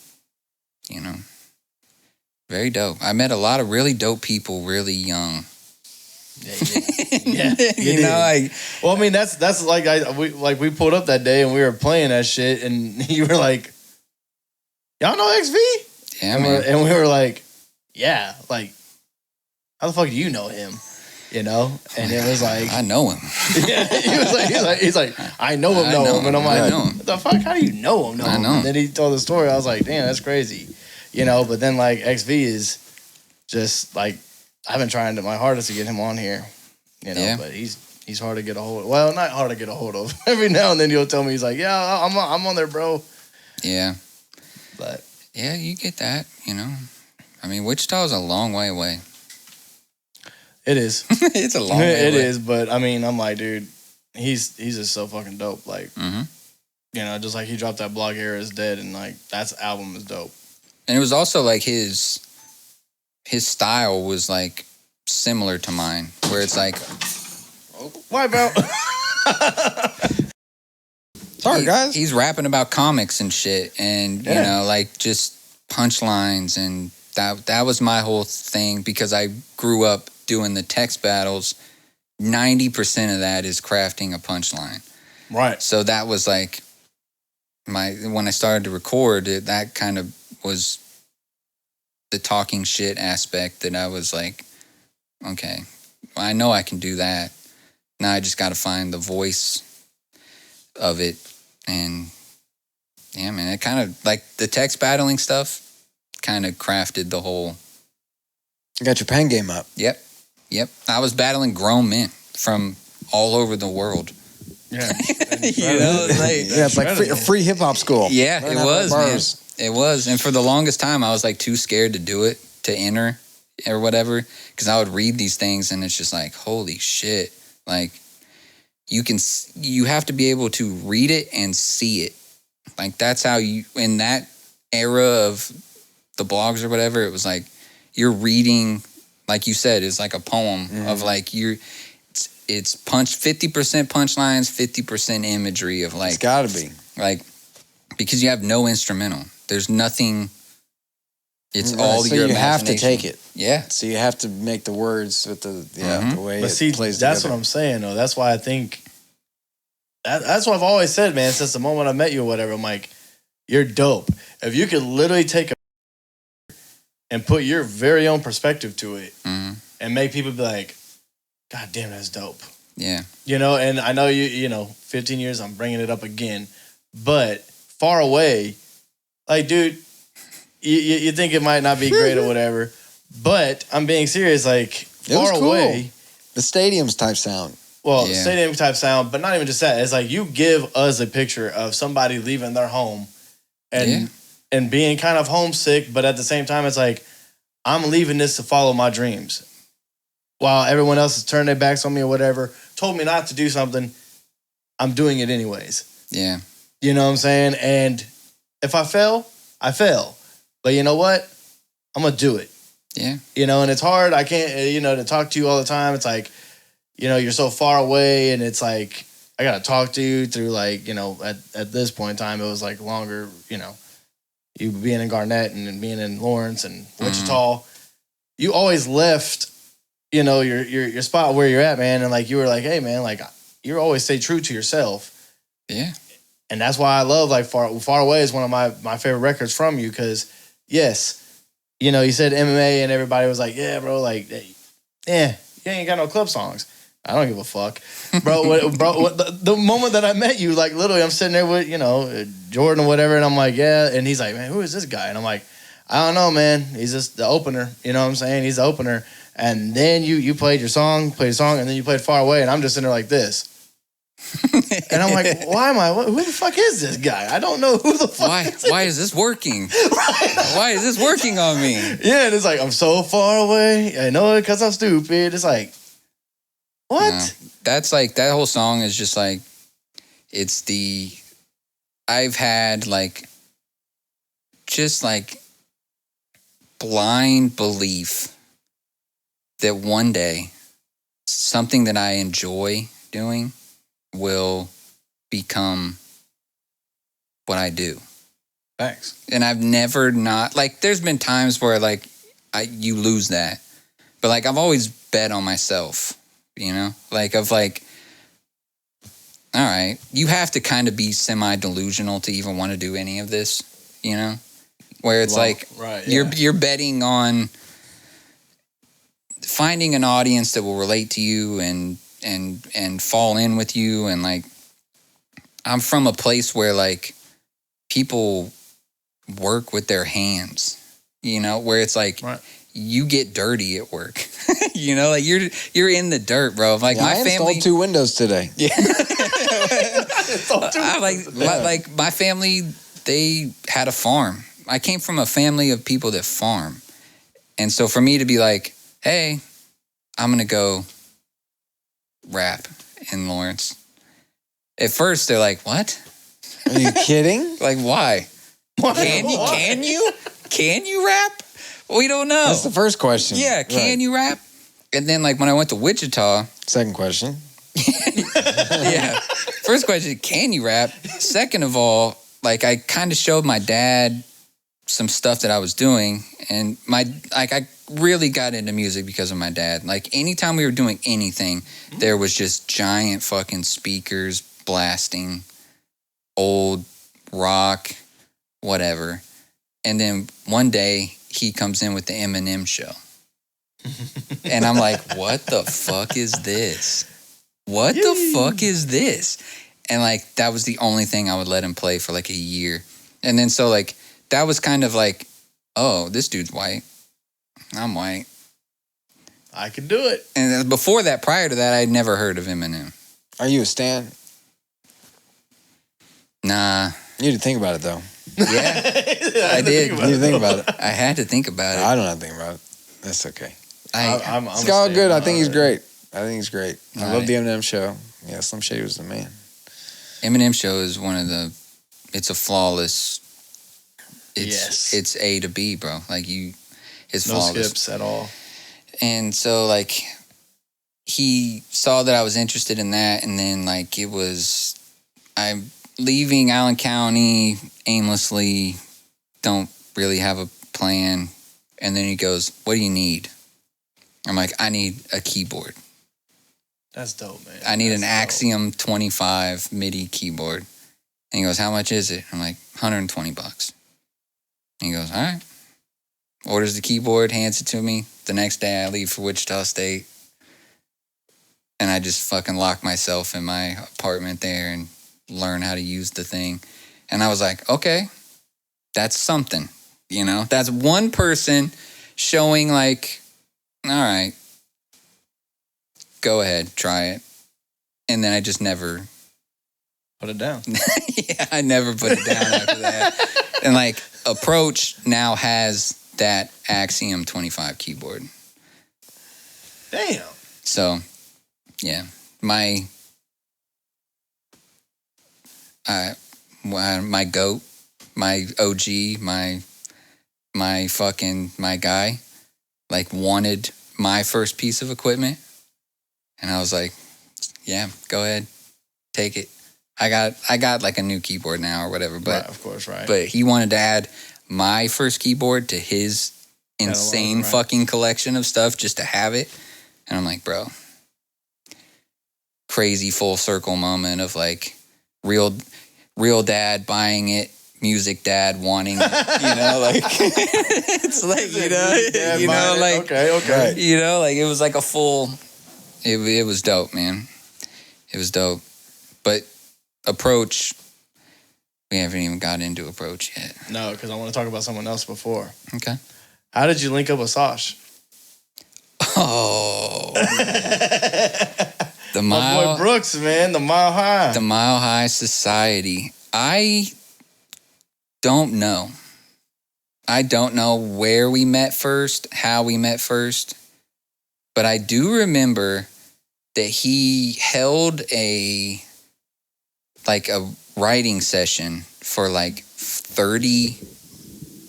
very dope. I met a lot of really dope people really young. Yeah, well, I mean, that's like we pulled up that day and we were playing that shit, and you were like, y'all know XV? Yeah, man. And we were like, yeah, like, how the fuck do you know him? And it was like, I know him. Yeah, he's like, I know him, and I'm like, what the fuck? How do you know him? I know him. And then he told the story. I was like, damn, that's crazy, But then like XV is just like, I've been trying my hardest to get him on here, but he's hard to get a hold of. Well, not hard to get a hold of. Every now and then he'll tell me, he's like, yeah, I'm on there, bro. Yeah. But yeah, you get that, I mean, Wichita's a long way away. It is. It's a long way away. It is, but I mean, I'm like, dude, he's just so fucking dope. Like, just like he dropped that Blog Era is Dead, and like that album is dope. And it was also like his style was like similar to mine, where it's like, wipe out. Sorry, guys. He's rapping about comics and shit, and like just punchlines, and that was my whole thing because I grew up doing the text battles. 90% of that is crafting a punchline. Right. So that was like when I started to record it, that kind of was the talking shit aspect that I was like, okay, well, I know I can do that. Now I just got to find the voice of it. And yeah, man, it kind of like the text battling stuff kind of crafted the whole. You got your pen game up. Yep. I was battling grown men from all over the world. Yeah. You know, it's like a free hip hop school. Yeah, Learn it how to was, write man. bars. It was. And for the longest time, I was like too scared to do it, to enter or whatever, because I would read these things and it's just like, holy shit. Like, you have to be able to read it and see it. Like, that's how you, in that era of the blogs or whatever, it was like, you're reading, like you said, it's like a poem of like, it's 50% punchlines, 50% imagery of like. It's gotta be. Like, because you have no instrumental. There's nothing. It's all so your you imagination. have to take it. Yeah. So you have to make the words with the way But it see, plays that's together. what I'm saying, though. That's why I think that's what I've always said, man. Since the moment I met you or whatever, I'm like, you're dope. If you could literally take and put your very own perspective to it and make people be like, God damn, that's dope. Yeah. You know, and I know you know, 15 years, I'm bringing it up again, but Far Away, like, dude, you think it might not be great or whatever, but I'm being serious, like, Far Away. The stadiums type sound. Well, Yeah. stadium type sound, but not even just that. It's like you give us a picture of somebody leaving their home and being kind of homesick, but at the same time, it's like, I'm leaving this to follow my dreams. While everyone else has turned their backs on me or whatever, told me not to do something, I'm doing it anyways. Yeah. You know what I'm saying? And if I fail, I fail. But you know what? I'm going to do it. Yeah. You know, and it's hard. I can't, you know, to talk to you all the time. It's like, you know, you're so far away and it's like, I got to talk to you through like, you know, at this point in time, it was like longer, you know, you being in Garnett and being in Lawrence and Wichita. You always left, you know, your spot where you're at, man. And like, you were like, hey man, like you always stay true to yourself. Yeah. And that's why I love like Far Away is one of my favorite records from you. Cause yes, you know, you said MMA and everybody was like, yeah, bro, like, yeah, you ain't got no club songs. I don't give a fuck. Bro, the moment that I met you, like literally I'm sitting there with, you know, Jordan or whatever. And I'm like, yeah. And he's like, man, who is this guy? And I'm like, I don't know, man. He's just the opener. You know what I'm saying? He's the opener. And then you played your song, and then you played Far Away. And I'm just sitting there like this. And I'm like, who the fuck is this guy? I don't know who the fuck is this. Why is this working? Right. Why is this working on me? Yeah, and it's like, I'm so far away. I know it because I'm stupid. It's like, what? No. That's like, that whole song is just like, I've had like, just like blind belief that one day something that I enjoy doing will become what I do. Thanks. And I've never not, like, there's been times where like you lose that, but like I've always bet on myself, you know, like of like, all right, you have to kind of be semi-delusional to even want to do any of this, you know, where it's like right, yeah. you're betting on finding an audience that will relate to you and fall in with you. And like, I'm from a place where like people work with their hands, you know, where it's like you get dirty at work, you know, like you're in the dirt, bro. Like yeah, my I family, installed 2 windows today. yeah, my family, they had a farm. I came from a family of people that farm. And so for me to be like, hey, I'm going to go rap in Lawrence. At first, they're like, what? Are you kidding? Like, why? Can you rap? We don't know. That's the first question. Yeah, can you rap? And then, like, when I went to Wichita. Second question. Yeah. First question, can you rap? Second of all, like, I kind of showed my dad some stuff that I was doing, and I really got into music because of my dad. Like anytime we were doing anything, there was just giant fucking speakers blasting old rock, whatever. And then one day he comes in with the Eminem show. And I'm like, what the fuck is this? What the fuck is this? And like, that was the only thing I would let him play for like a year. And then so like, that was kind of like, oh, this dude's white. I'm white. I can do it. And before that, prior to that, I'd never heard of Eminem. Are you a stan? Nah. You need to think about it, though. Yeah, I did. You need to think about it. I had to think about it. I don't have to think about it. That's okay. I'm It's all good. I think he's great. great. I think he's great. I All love right. the Eminem show. Yeah, Slim Shady was the man. Eminem show is one of the, it's a flawless, it's A to B, bro. Like it's No flawless. skips at all. And so like, he saw that I was interested in that, and then like I'm leaving Allen County aimlessly, don't really have a plan. And then he goes, what do you need? I'm like, I need a keyboard. That's dope, man. I need That's an Axiom 25 MIDI keyboard. And he goes, how much is it? I'm like, $120. And he goes, all right. Orders the keyboard, hands it to me. The next day I leave for Wichita State. And I just fucking lock myself in my apartment there and learn how to use the thing. And I was like, okay, that's something, you know? That's one person showing like, all right, go ahead, try it. And then I just never... Put it down. Yeah, I never put it down after that. And like, Approach now has that Axiom 25 keyboard. Damn. So, yeah, my goat, my OG, my guy, like wanted my first piece of equipment. And I was like, yeah, go ahead, take it. I got like a new keyboard now or whatever, but Right, of course, right. But he wanted to add my first keyboard to his insane right. fucking collection of stuff just to have it. And I'm like, bro, crazy full circle moment of like real dad buying it, music dad wanting it, you know, like it's like, okay. you know, like it was like a full, it was dope, man. It was dope. But Approach, we haven't even got into Approach yet. No, because I want to talk about someone else before. Okay. How did you link up with Sosh? Oh. The My Mile boy Brooks, man, the Mile High. The Mile High Society. I don't know. I don't know where we met first, how we met first, but I do remember that he held a writing session for like 30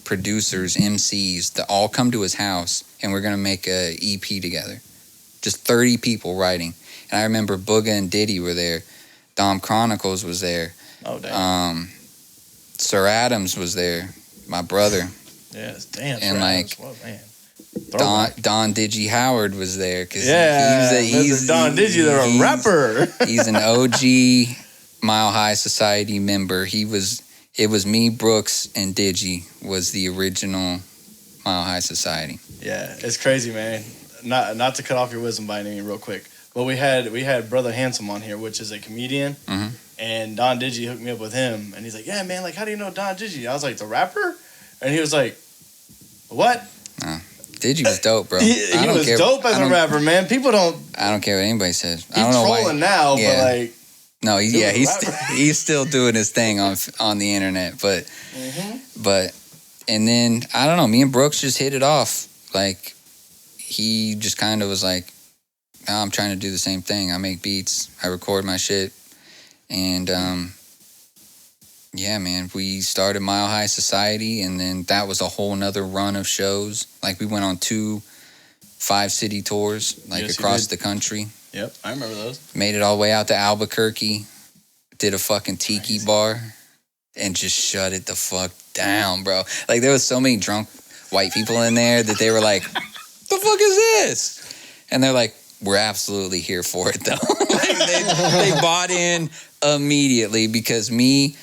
producers, MCs that all come to his house, and we're going to make a EP together. Just 30 people writing. And I remember Booga and Diddy were there. Dom Chronicles was there. Oh, damn. Sir Adams was there. My brother. Yes, damn. And Sir like, Adams. Well, man. Don Digi Howard was there. Cause Yeah, he's Don Digi, they're a rapper. He's an OG Mile High Society member. It was me, Brooks, and Digi was the original Mile High Society. Yeah, it's crazy, man. Not to cut off your wisdom by any means real quick, but we had Brother Handsome on here, which is a comedian, and Don Digi hooked me up with him, and he's like, yeah, man, like, how do you know Don Digi? I was like, the rapper? And he was like, what? Digi was dope, bro. He was dope as a rapper, man. People don't... I don't care what anybody says. He's I don't know why. trolling now, but like... No, he's still doing his thing on the internet, but and then I don't know. Me and Brooks just hit it off. Like he just kind of was like, oh, "I'm trying to do the same thing. I make beats, I record my shit," and yeah, man. We started Mile High Society, and then that was a whole nother run of shows. Like we went on 2 5-city tours, like across the country. Yep, I remember those. Made it all the way out to Albuquerque. Did a fucking tiki bar and just shut it the fuck down, bro. Like there was so many drunk white people in there that they were like, "The fuck is this?" And they're like, "We're absolutely here for it, though." Like they bought in immediately because me,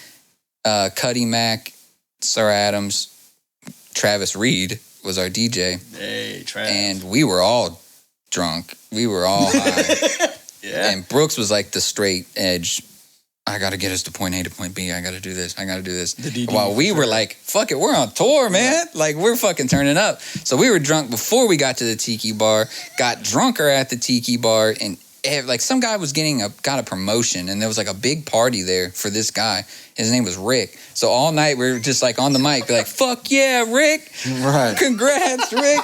Cuddy Mac, Sir Adams, Travis Reed was our DJ. Hey, Travis. And we were all drunk. We were all high. Yeah. And Brooks was like the straight edge. I got to get us to point A to point B. I got to do this. I got to do this. While we were like, fuck it, we're on tour, man. Like, we're fucking turning up. So we were drunk before we got to the tiki bar, got drunker at the tiki bar, and like some guy was got a promotion, and there was like a big party there for this guy. His name was Rick. So all night we were just like on the mic, be like, fuck yeah, Rick. Right. Congrats, Rick.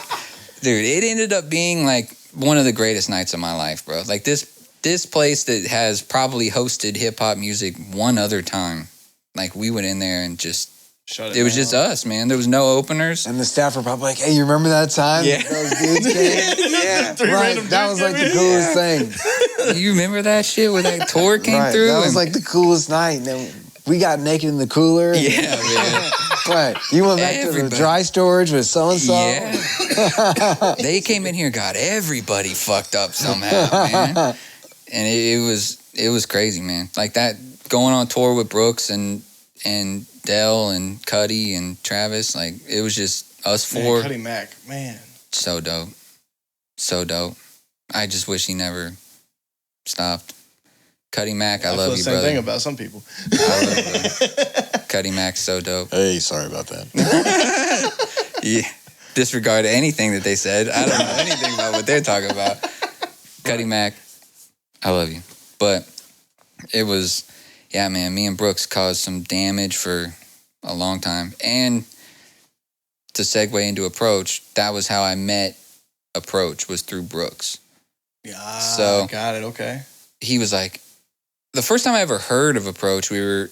Dude, it ended up being like one of the greatest nights of my life, bro. Like this place that has probably hosted hip hop music one other time. Like we went in there and just it was just us, man. There was no openers. And the staff were probably like, "Hey, you remember that time? Yeah. Those dudes came?" Yeah. Right. That was like the coolest thing. You remember that shit where that tour came through? That was like the coolest night. And then we got naked in the cooler. Yeah, man. Right. You went back to the dry storage with so-and-so. Yeah. They came in here, got everybody fucked up somehow, man. And it was crazy, man. Like that, going on tour with Brooks and Dell and Cuddy and Travis, like it was just us four. Cuddy Mac, man. So dope. So dope. I just wish he never stopped. Cuddy Mac, I love you, brother. Same thing about some people. I love you. Cuddy Mac's so dope. Hey, sorry about that. Yeah. Disregard anything that they said. I don't know anything about what they're talking about. Cuddy Mac, I love you. But it was, yeah, man, me and Brooks caused some damage for a long time. And to segue into Approach, that was how I met Approach, was through Brooks. Yeah, So got it, okay. he was like, the first time I ever heard of Approach, was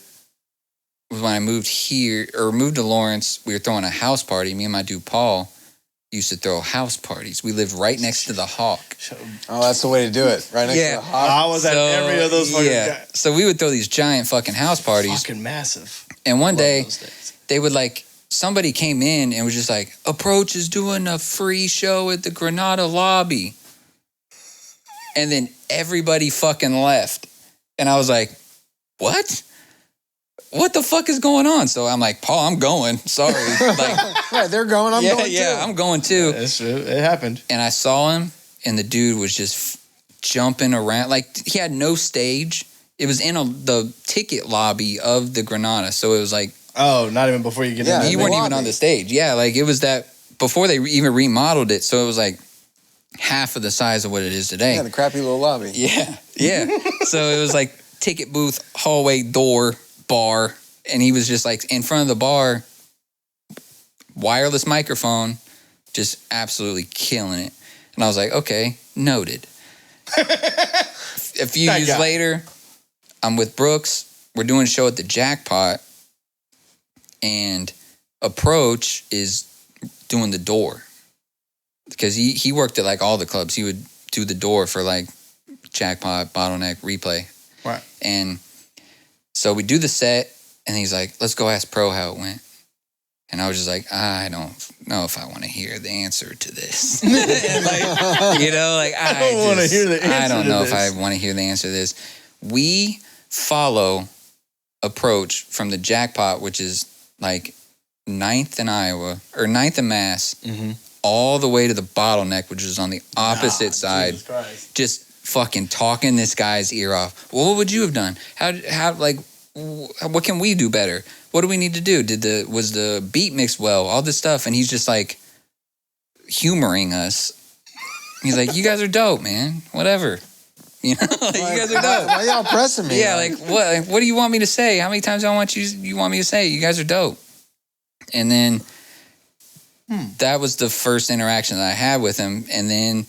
when I moved to Lawrence. We were throwing a house party. Me and my dude Paul used to throw house parties. We lived right next to the Hawk. Oh, that's the way to do it. Right next to the Hawk. I was at every of those fucking guys. So we would throw these giant fucking house parties. Fucking massive. And one day, they would like, somebody came in and was just like, Approach is doing a free show at the Granada lobby. And then everybody fucking left. And I was like, what? What the fuck is going on? So I'm like, Paul, I'm going. Sorry. Like, right, they're going. I'm going too. Yeah, I'm going too. That's true. It happened. And I saw him, and the dude was just jumping around. Like, he had no stage. It was in the ticket lobby of the Granada. So it was like... Oh, not even before you get in. You weren't even on the stage. Yeah, like it was that... Before they even remodeled it. So it was like half of the size of what it is today. Yeah, the crappy little lobby. Yeah, yeah. So it was like ticket booth, hallway, door, bar. And he was just like in front of the bar, wireless microphone, just absolutely killing it. And I was like, okay, noted. A few years later, I'm with Brooks. We're doing a show at the Jackpot. And Approach is doing the door. Because he worked at like all the clubs. He would do the door for like Jackpot, Bottleneck, Replay. Right. And so we do the set, and he's like, let's go ask Pro how it went. And I was just like, I don't know if I want to hear the answer to this. And like, you know, like I don't want to hear the answer. I don't know if I want to hear the answer to this. We follow Approach from the Jackpot, which is like 9th in Iowa, or 9th in Mass, all the way to the Bottleneck, which is on the opposite side. Jesus Christ. Just fucking talking this guy's ear off. Well, what would you have done? How like, what can we do better? What do we need to do? Was the beat mixed well? All this stuff. And he's just like humoring us. He's like, you guys are dope, man. Whatever. You know, like, you guys are dope. Why y'all pressing me? Yeah, like what do you want me to say? How many times do I want you want me to say? You guys are dope. And then that was the first interaction that I had with him. And then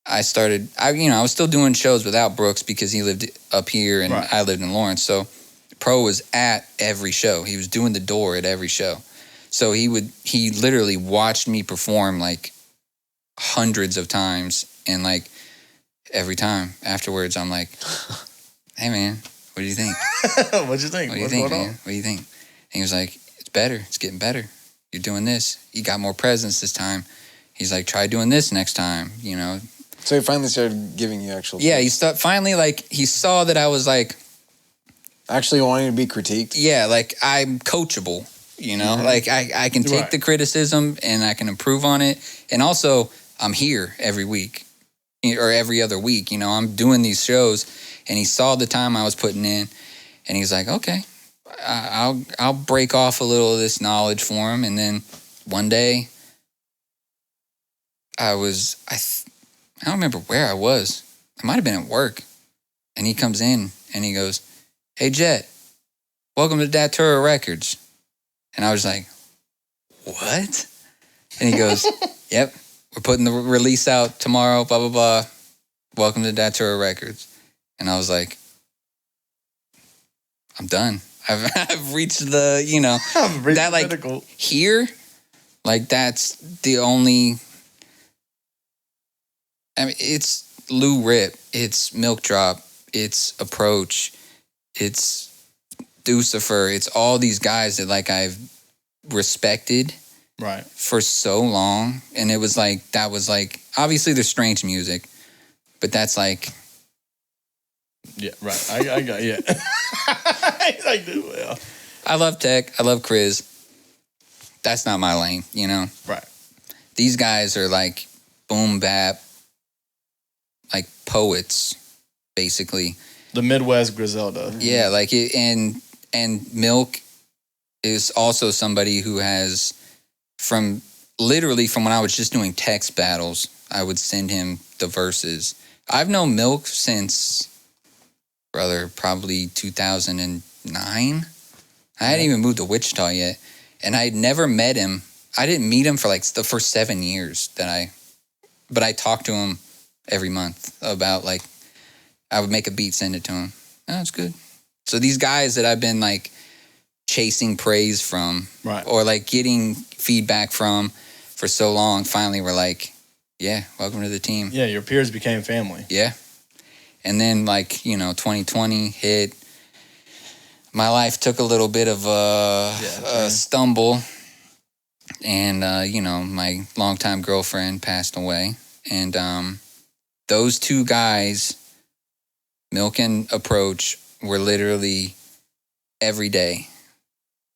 I started, I was still doing shows without Brooks because he lived up here and I lived in Lawrence. So Pro was at every show. He was doing the door at every show. So he literally watched me perform like hundreds of times. And like every time afterwards, I'm like, hey man, what do you think? What'd you think? What do you think, man? What do you think? And he was like, it's better. It's getting better. You're doing this. You got more presence this time. He's like, try doing this next time, you know. So he finally started giving you actual. Yeah, finally, like, he saw that I was like, actually wanting to be critiqued. Yeah, like, I'm coachable, you know. Like, I can take the criticism and I can improve on it. And also, I'm here every week or every other week, you know. I'm doing these shows, and he saw the time I was putting in, and he's like, okay, I'll break off a little of this knowledge for him. And then one day, I don't remember where I was. I might have been at work. And he comes in and he goes, hey, Jet, welcome to Datura Records. And I was like, what? And he goes, yep, we're putting the release out tomorrow, blah, blah, blah. Welcome to Datura Records. And I was like, I'm done. I've reached the, you know, that like critical. Here, like that's the only, I mean, it's Lou Rip, it's Milk Drop, it's Approach, it's Lucifer, it's all these guys that like I've respected for so long. And it was like, that was like, obviously there's strange music, but that's like. Yeah, right. I got, yeah. He's like, dude, well. I love tech, I love Chris. That's not my lane, you know? Right. These guys are like boom bap, like poets, basically. The Midwest Griselda. Yeah, like it, and Milk is also somebody who has from when I was just doing text battles, I would send him the verses. I've known Milk since, brother, probably 2009. I hadn't even moved to Wichita yet, and I had never met him. I didn't meet him for like the first 7 years but I talked to him every month about like, I would make a beat, send it to him. Oh, that's good. So these guys that I've been like chasing praise from, or like getting feedback from for so long, finally were like, yeah, welcome to the team. Yeah, your peers became family. Yeah. And then like, you know, 2020 hit. My life took a little bit of a stumble. And, you know, my longtime girlfriend passed away. And those two guys, Milk and Approach, were literally every day.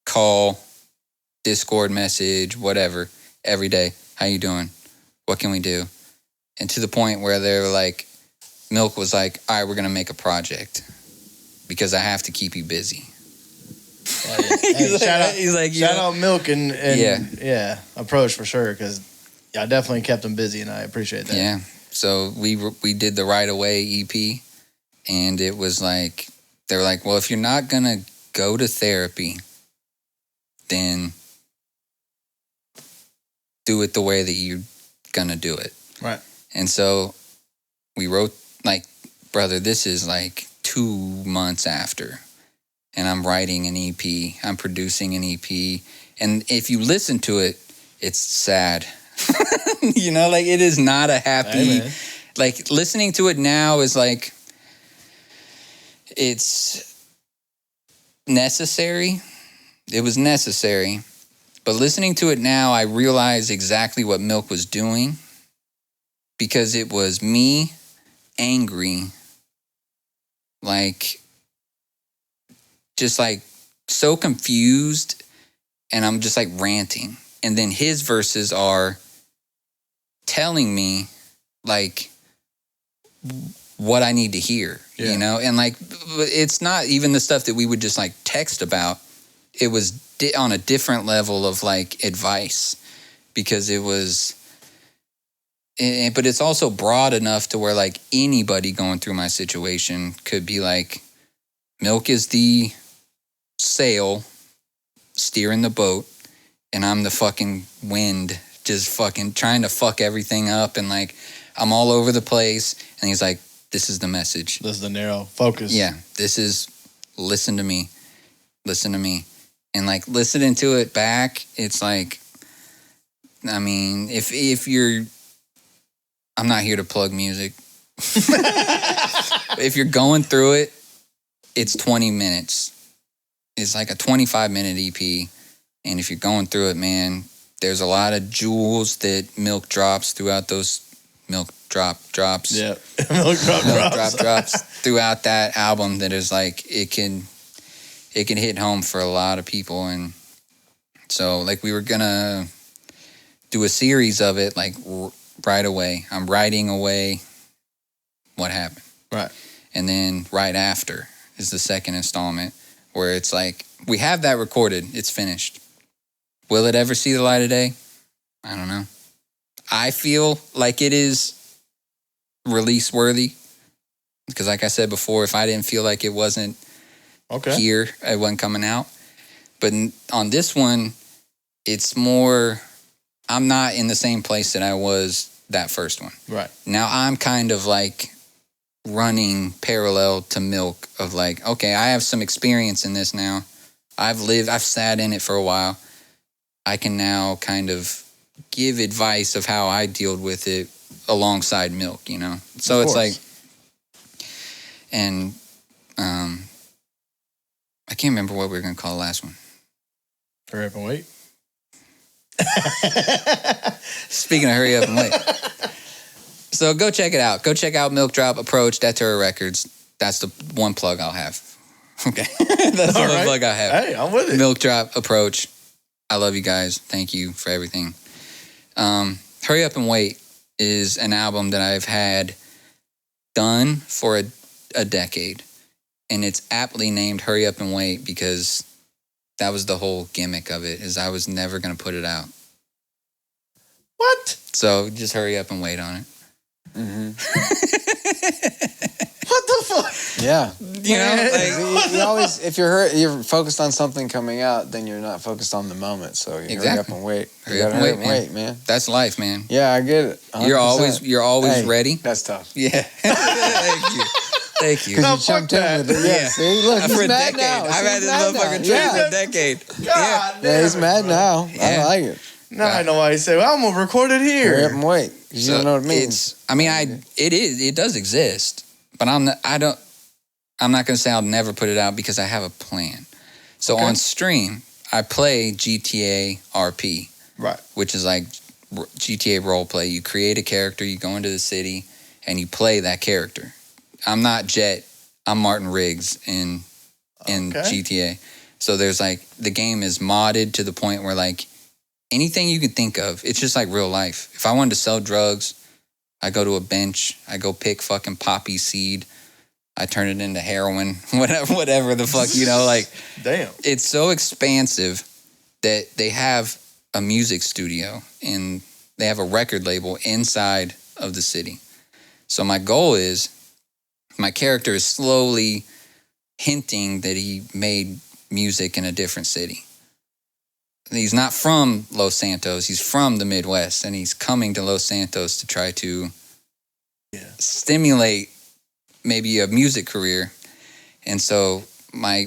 Call, Discord message, whatever, every day. How you doing? What can we do? And to the point where they were like, Milk was like, all right, we're going to make a project because I have to keep you busy. Shout out Milk and Approach for sure, because I definitely kept them busy, and I appreciate that. Yeah. So we did the Right Away EP, and it was like, they were like, well, if you're not going to go to therapy, then do it the way that you're going to do it. Right. And so we wrote, like, brother, this is like 2 months after. And I'm writing an EP. I'm producing an EP. And if you listen to it, it's sad. You know, like, it is not a happy... Hey, like, listening to it now is like... It's necessary. It was necessary. But listening to it now, I realize exactly what Milk was doing. Because it was me angry. Like... just like so confused, and I'm just like ranting. And then his verses are telling me like what I need to hear, you know? And like, it's not even the stuff that we would just like text about. It was on a different level of like advice, because it was, but it's also broad enough to where like anybody going through my situation could be like, Milk is the sail steering the boat, and I'm the fucking wind just fucking trying to fuck everything up, and like I'm all over the place. And he's like, this is the message, this is the narrow focus. Yeah, this is listen to me, and like listening to it back, it's like, I mean, if you're, I'm not here to plug music. If you're going through it, it's 20 minutes. It's like a 25-minute EP. And if you're going through it, man, there's a lot of jewels that Milk drops throughout those drops. Yeah, Milk drops throughout that album that is like it can hit home for a lot of people. And so like we were gonna do a series of it like right away. I'm writing away what happened. Right. And then right after is the second installment where it's like we have that recorded. It's finished. Will it ever see the light of day? I don't know. I feel like it is release worthy because like I said before, if I didn't feel like it wasn't here, it wasn't coming out. But on this one, it's more, I'm not in the same place that I was that first one. Right. Now I'm kind of like running parallel to Milk of like, okay, I have some experience in this now. I've sat in it for a while. I can now kind of give advice of how I dealt with it alongside Milk, you know? So it's like, and I can't remember what we were going to call the last one. Hurry up and wait. Speaking of hurry up and wait. So go check it out. Go check out Milk Drop, Approach, Datura Records. That's the one plug I'll have. Okay. That's the one plug I have. Hey, I'm with it. Milk Drop, Approach. I love you guys. Thank you for everything. Hurry Up and Wait is an album that I've had done for a decade. And it's aptly named Hurry Up and Wait because that was the whole gimmick of it, is I was never going to put it out. What? So just hurry up and wait on it. Mm-hmm. What the fuck? Yeah. You know, like, you always, if you're focused on something coming out, then you're not focused on the moment. So you hurry up and wait. Hurry up and wait, man. That's life, man. Yeah, I get it. 100%. You're always ready. That's tough. Yeah. Thank you. Thank you. Because you jumped in with it. Yeah. See, look, he's for a mad decade. now. I've had this motherfucking train for a decade. Yeah, he's mad now. I like it. Now I know why he said, well, I'm going to record it here. Hurry up and wait. You don't know what it means. It does exist, but I'm not going to say I'll never put it out because I have a plan. So on stream, I play GTA RP. Right. Which is like GTA roleplay. You create a character, you go into the city, and you play that character. I'm not Jet. I'm Martin Riggs in GTA. So there's like, the game is modded to the point where like, anything you can think of, it's just like real life. If I wanted to sell drugs, I go to a bench, I go pick fucking poppy seed, I turn it into heroin, whatever the fuck, you know, like. Damn. It's so expansive that they have a music studio and they have a record label inside of the city. So my goal is, my character is slowly hinting that he made music in a different city. He's not from Los Santos. He's from the Midwest, and he's coming to Los Santos to try to stimulate maybe a music career. And so a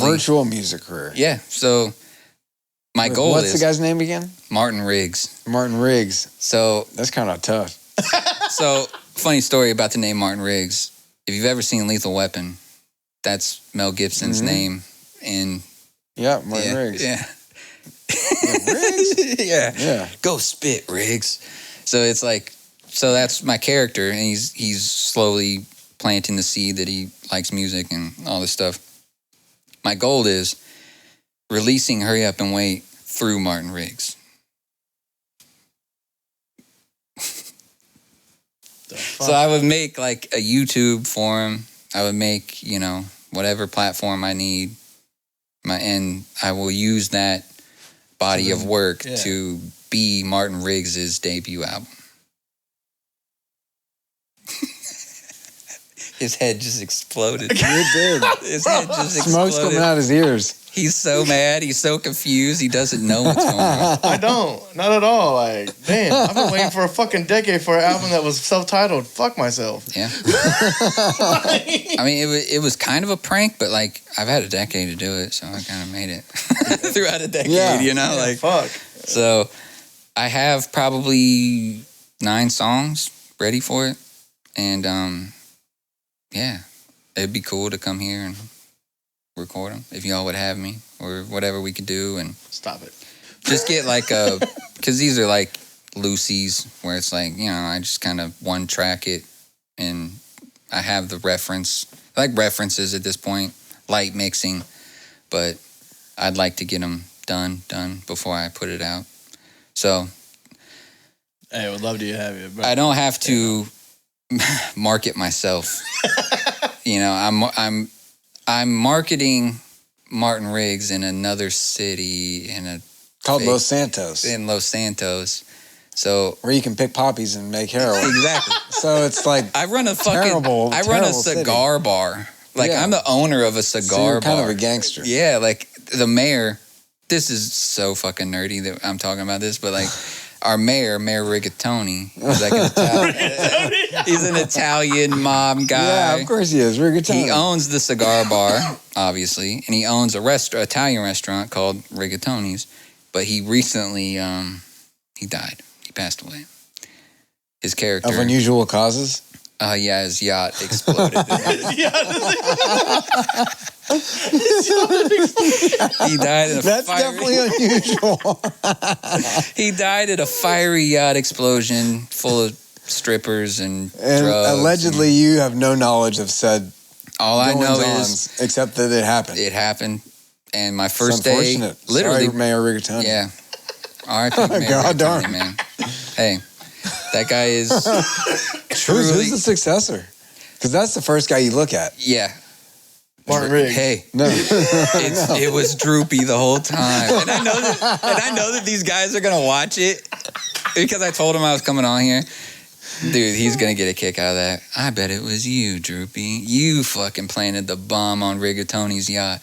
virtual music career. Yeah. So my goal is... What's the guy's name again? Martin Riggs. Martin Riggs. So... That's kind of tough. So, funny story about the name Martin Riggs. If you've ever seen Lethal Weapon, that's Mel Gibson's name in... Yeah, Martin Riggs. Yeah. Riggs? Yeah. Go spit, Riggs. So it's like, so that's my character, and he's slowly planting the seed that he likes music and all this stuff. My goal is releasing Hurry Up and Wait through Martin Riggs. So I would make like a YouTube for him. I would make, whatever platform I need. And I will use that body of work to be Martin Riggs' debut album. His head just exploded. It did. His head just exploded. Smoke's coming out his ears. He's so mad. He's so confused. He doesn't know what's going on. I don't. Not at all. Like, damn, I've been waiting for a fucking decade for an album that was self-titled. Fuck myself. Yeah. I mean, it was kind of a prank, but like, I've had a decade to do it, so I kind of made it throughout a decade, Fuck. So I have probably 9 songs ready for it. And, it'd be cool to come here and record them if y'all would have me or whatever we could do, and Stop it. just get like a, because these are like loosies where it's like, you know, I just kind of one track it and I have the reference, like references at this point, light mixing, but I'd like to get them done before I put it out. So Hey, I would love to have you. Bro. I don't have to market myself. You know, I'm marketing Martin Riggs in another city called Los Santos. In Los Santos. So where you can pick poppies and make heroin. Exactly. So it's like I run a terrible cigar city. Bar. Like I'm the owner of a cigar bar. Kind of a gangster. Yeah, like the mayor. This is so fucking nerdy that I'm talking about this, but like our Mayor Rigatoni, is like he's an Italian mob guy. Yeah, of course he is. Rigatoni. He owns the cigar bar, obviously, and he owns a Italian restaurant called Rigatoni's. But he recently, he died. He passed away. His character of unusual causes. Yeah, his yacht exploded. He died in a That's definitely unusual. He died at a fiery yacht explosion full of strippers and drugs. Allegedly, you have no knowledge of said. All I know is except that it happened. It happened, and my first day, literally, sorry, Mayor Rigatoni. Yeah. R.I.P. Mayor God Rigatoni, darn, man. Hey, that guy is truly. Who's the successor? Because that's the first guy you look at. Yeah. Martin Riggs. Hey, no, it was Droopy the whole time, and I know that these guys are gonna watch it because I told him I was coming on here. Dude, he's gonna get a kick out of that. I bet it was you, Droopy. You fucking planted the bomb on Rigatoni's yacht.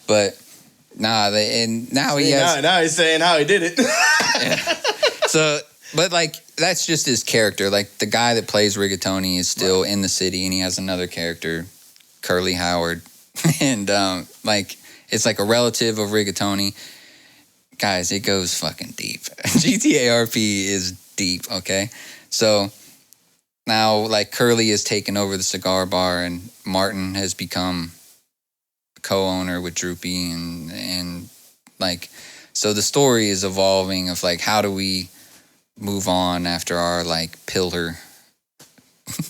But nah, now he's saying how he did it. Yeah. So, but like that's just his character. Like the guy that plays Rigatoni is still in the city, and he has another character, Curly Howard. And like it's like a relative of Rigatoni. Guys, it goes fucking deep. GTA RP is deep, okay? So now like Curly has taken over the cigar bar and Martin has become co-owner with Droopy and like so the story is evolving of like how do we move on after our like pillar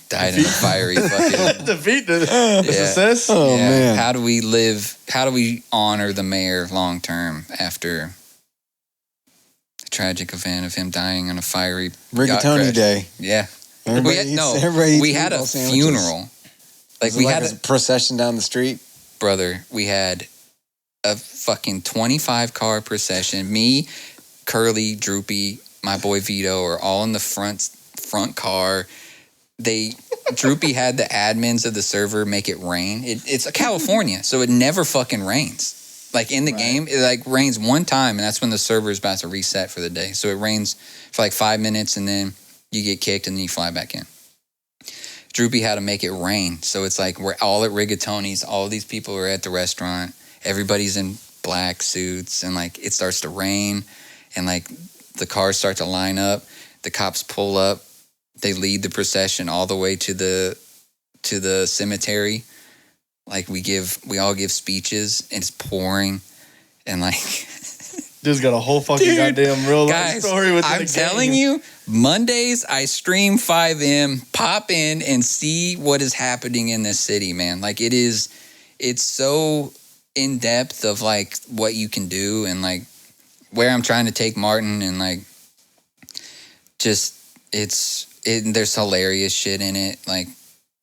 died in a fiery fucking defeat the success. Oh man! How do we live? How do we honor the mayor long term after the tragic event of him dying on a fiery Rigatoni day? Yeah, we had a funeral. Like we had a procession down the street. Brother, we had a fucking 25 car procession. Me, Curly, Droopy, my boy Vito are all in the front car. Droopy had the admins of the server make it rain. It's California, so it never fucking rains. Like in the game, it like rains one time, and that's when the server is about to reset for the day. So it rains for like 5 minutes, and then you get kicked, and then you fly back in. Droopy had to make it rain, so it's like we're all at Rigatoni's. All these people are at the restaurant. Everybody's in black suits, and like it starts to rain, and like the cars start to line up. The cops pull up. They lead the procession all the way to the cemetery. Like we all give speeches and it's pouring and like just got a whole fucking goddamn real life story with I'm telling you, Mondays I stream 5M, pop in and see what is happening in this city, man. Like it's so in depth of like what you can do and like where I'm trying to take Martin and like just there's hilarious shit in it, like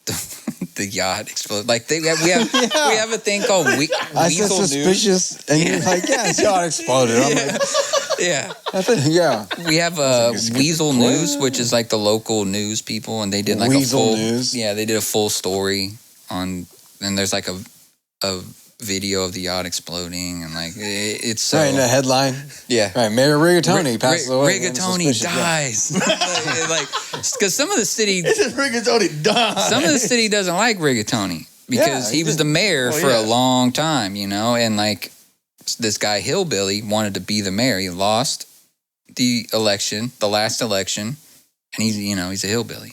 the yacht exploded. Like we have a thing called I said suspicious, news. And you're like, yeah, his yacht exploded. I'm like, yeah. We have Weasel News, which is like the local news people, and they did like Weasel News. Yeah, they did a full story on, and there's like a video of the yacht exploding and like it's so right in the headline. Yeah, right. Mayor Rigatoni passes away. Rigatoni dies. like because some of the city Rigatoni dies. Some of the city doesn't like Rigatoni because he was the mayor for a long time, you know, and like this guy Hillbilly wanted to be the mayor. He lost the last election, and he's a hillbilly.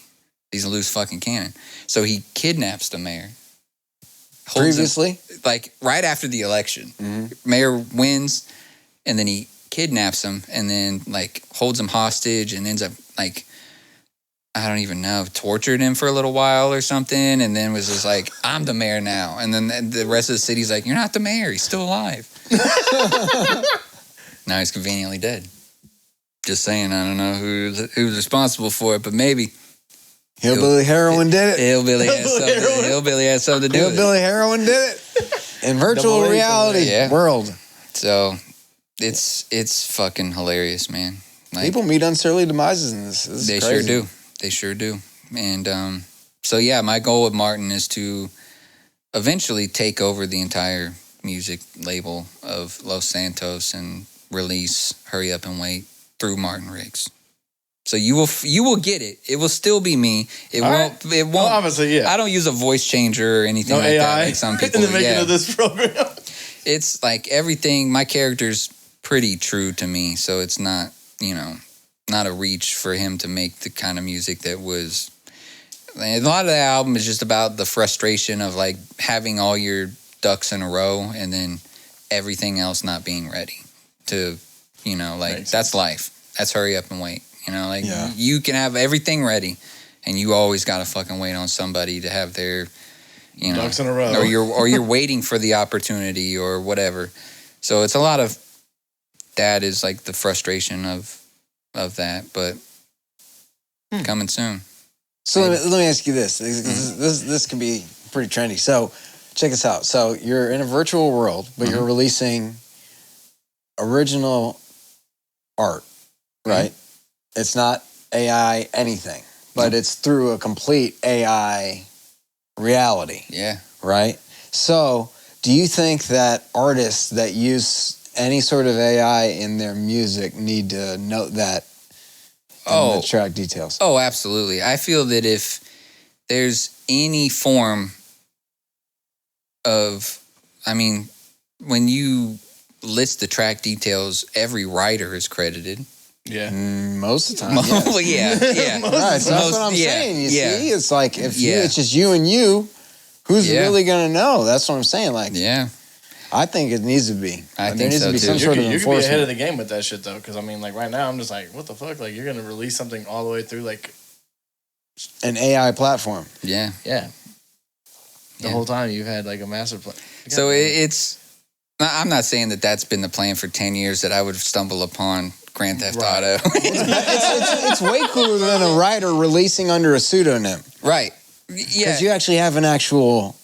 He's a loose fucking cannon. So he kidnaps the mayor. Previously? Like right after the election. Mayor wins, and then he kidnaps him, and then like holds him hostage, and ends up like, I don't even know, tortured him for a little while or something, and then was just like, I'm the mayor now. And then the rest of the city's like, you're not the mayor, he's still alive. Now he's conveniently dead. Just saying, I don't know who's responsible for it, but maybe. Hillbilly Heroin did it. Hillbilly had something to do with it. Hillbilly Heroin did it. In virtual reality world. So it's fucking hilarious, man. Like, people meet unsurly demises in this. This is crazy. They sure do. And so, yeah, my goal with Martin is to eventually take over the entire music label of Los Santos and release Hurry Up and Wait through Martin Riggs. So you will get it. It will still be me. It won't. Well, obviously, yeah. I don't use a voice changer or anything like AI that. Like some people in the making of this program. It's like everything. My character's pretty true to me, so it's not, not a reach for him to make the kind of music that was. A lot of the album is just about the frustration of like having all your ducks in a row and then everything else not being ready to, that's life. That's Hurry Up and Wait. You can have everything ready and you always got to fucking wait on somebody to have their, ducks in a row. Or you're waiting for the opportunity or whatever. So it's a lot of that is like the frustration of that, but coming soon. So let me ask you this. This can be pretty trendy. So check this out. So you're in a virtual world, but you're releasing original art, right? It's not AI anything, but it's through a complete AI reality. Yeah. Right? So do you think that artists that use any sort of AI in their music need to note that in the track details? Oh, absolutely. I feel that if there's any form of, when you list the track details, every writer is credited. Yeah. Most of the time. Well, yeah. Right. So that's what I'm saying. You see, it's like if it's just you and you, who's really going to know? That's what I'm saying. Like, I think it needs to be. I think so, too. Some sort of you enforcement. could be ahead of the game with that shit, though, because, right now, I'm just like, what the fuck? Like, you're going to release something all the way through, like... an AI platform. Yeah. Yeah. The whole time you've had, like, a master plan. So it's... I'm not saying that that's been the plan for 10 years, that I would stumble upon Grand Theft Auto. It's way cooler than a writer releasing under a pseudonym. Right. Yeah. Because you actually have an actual...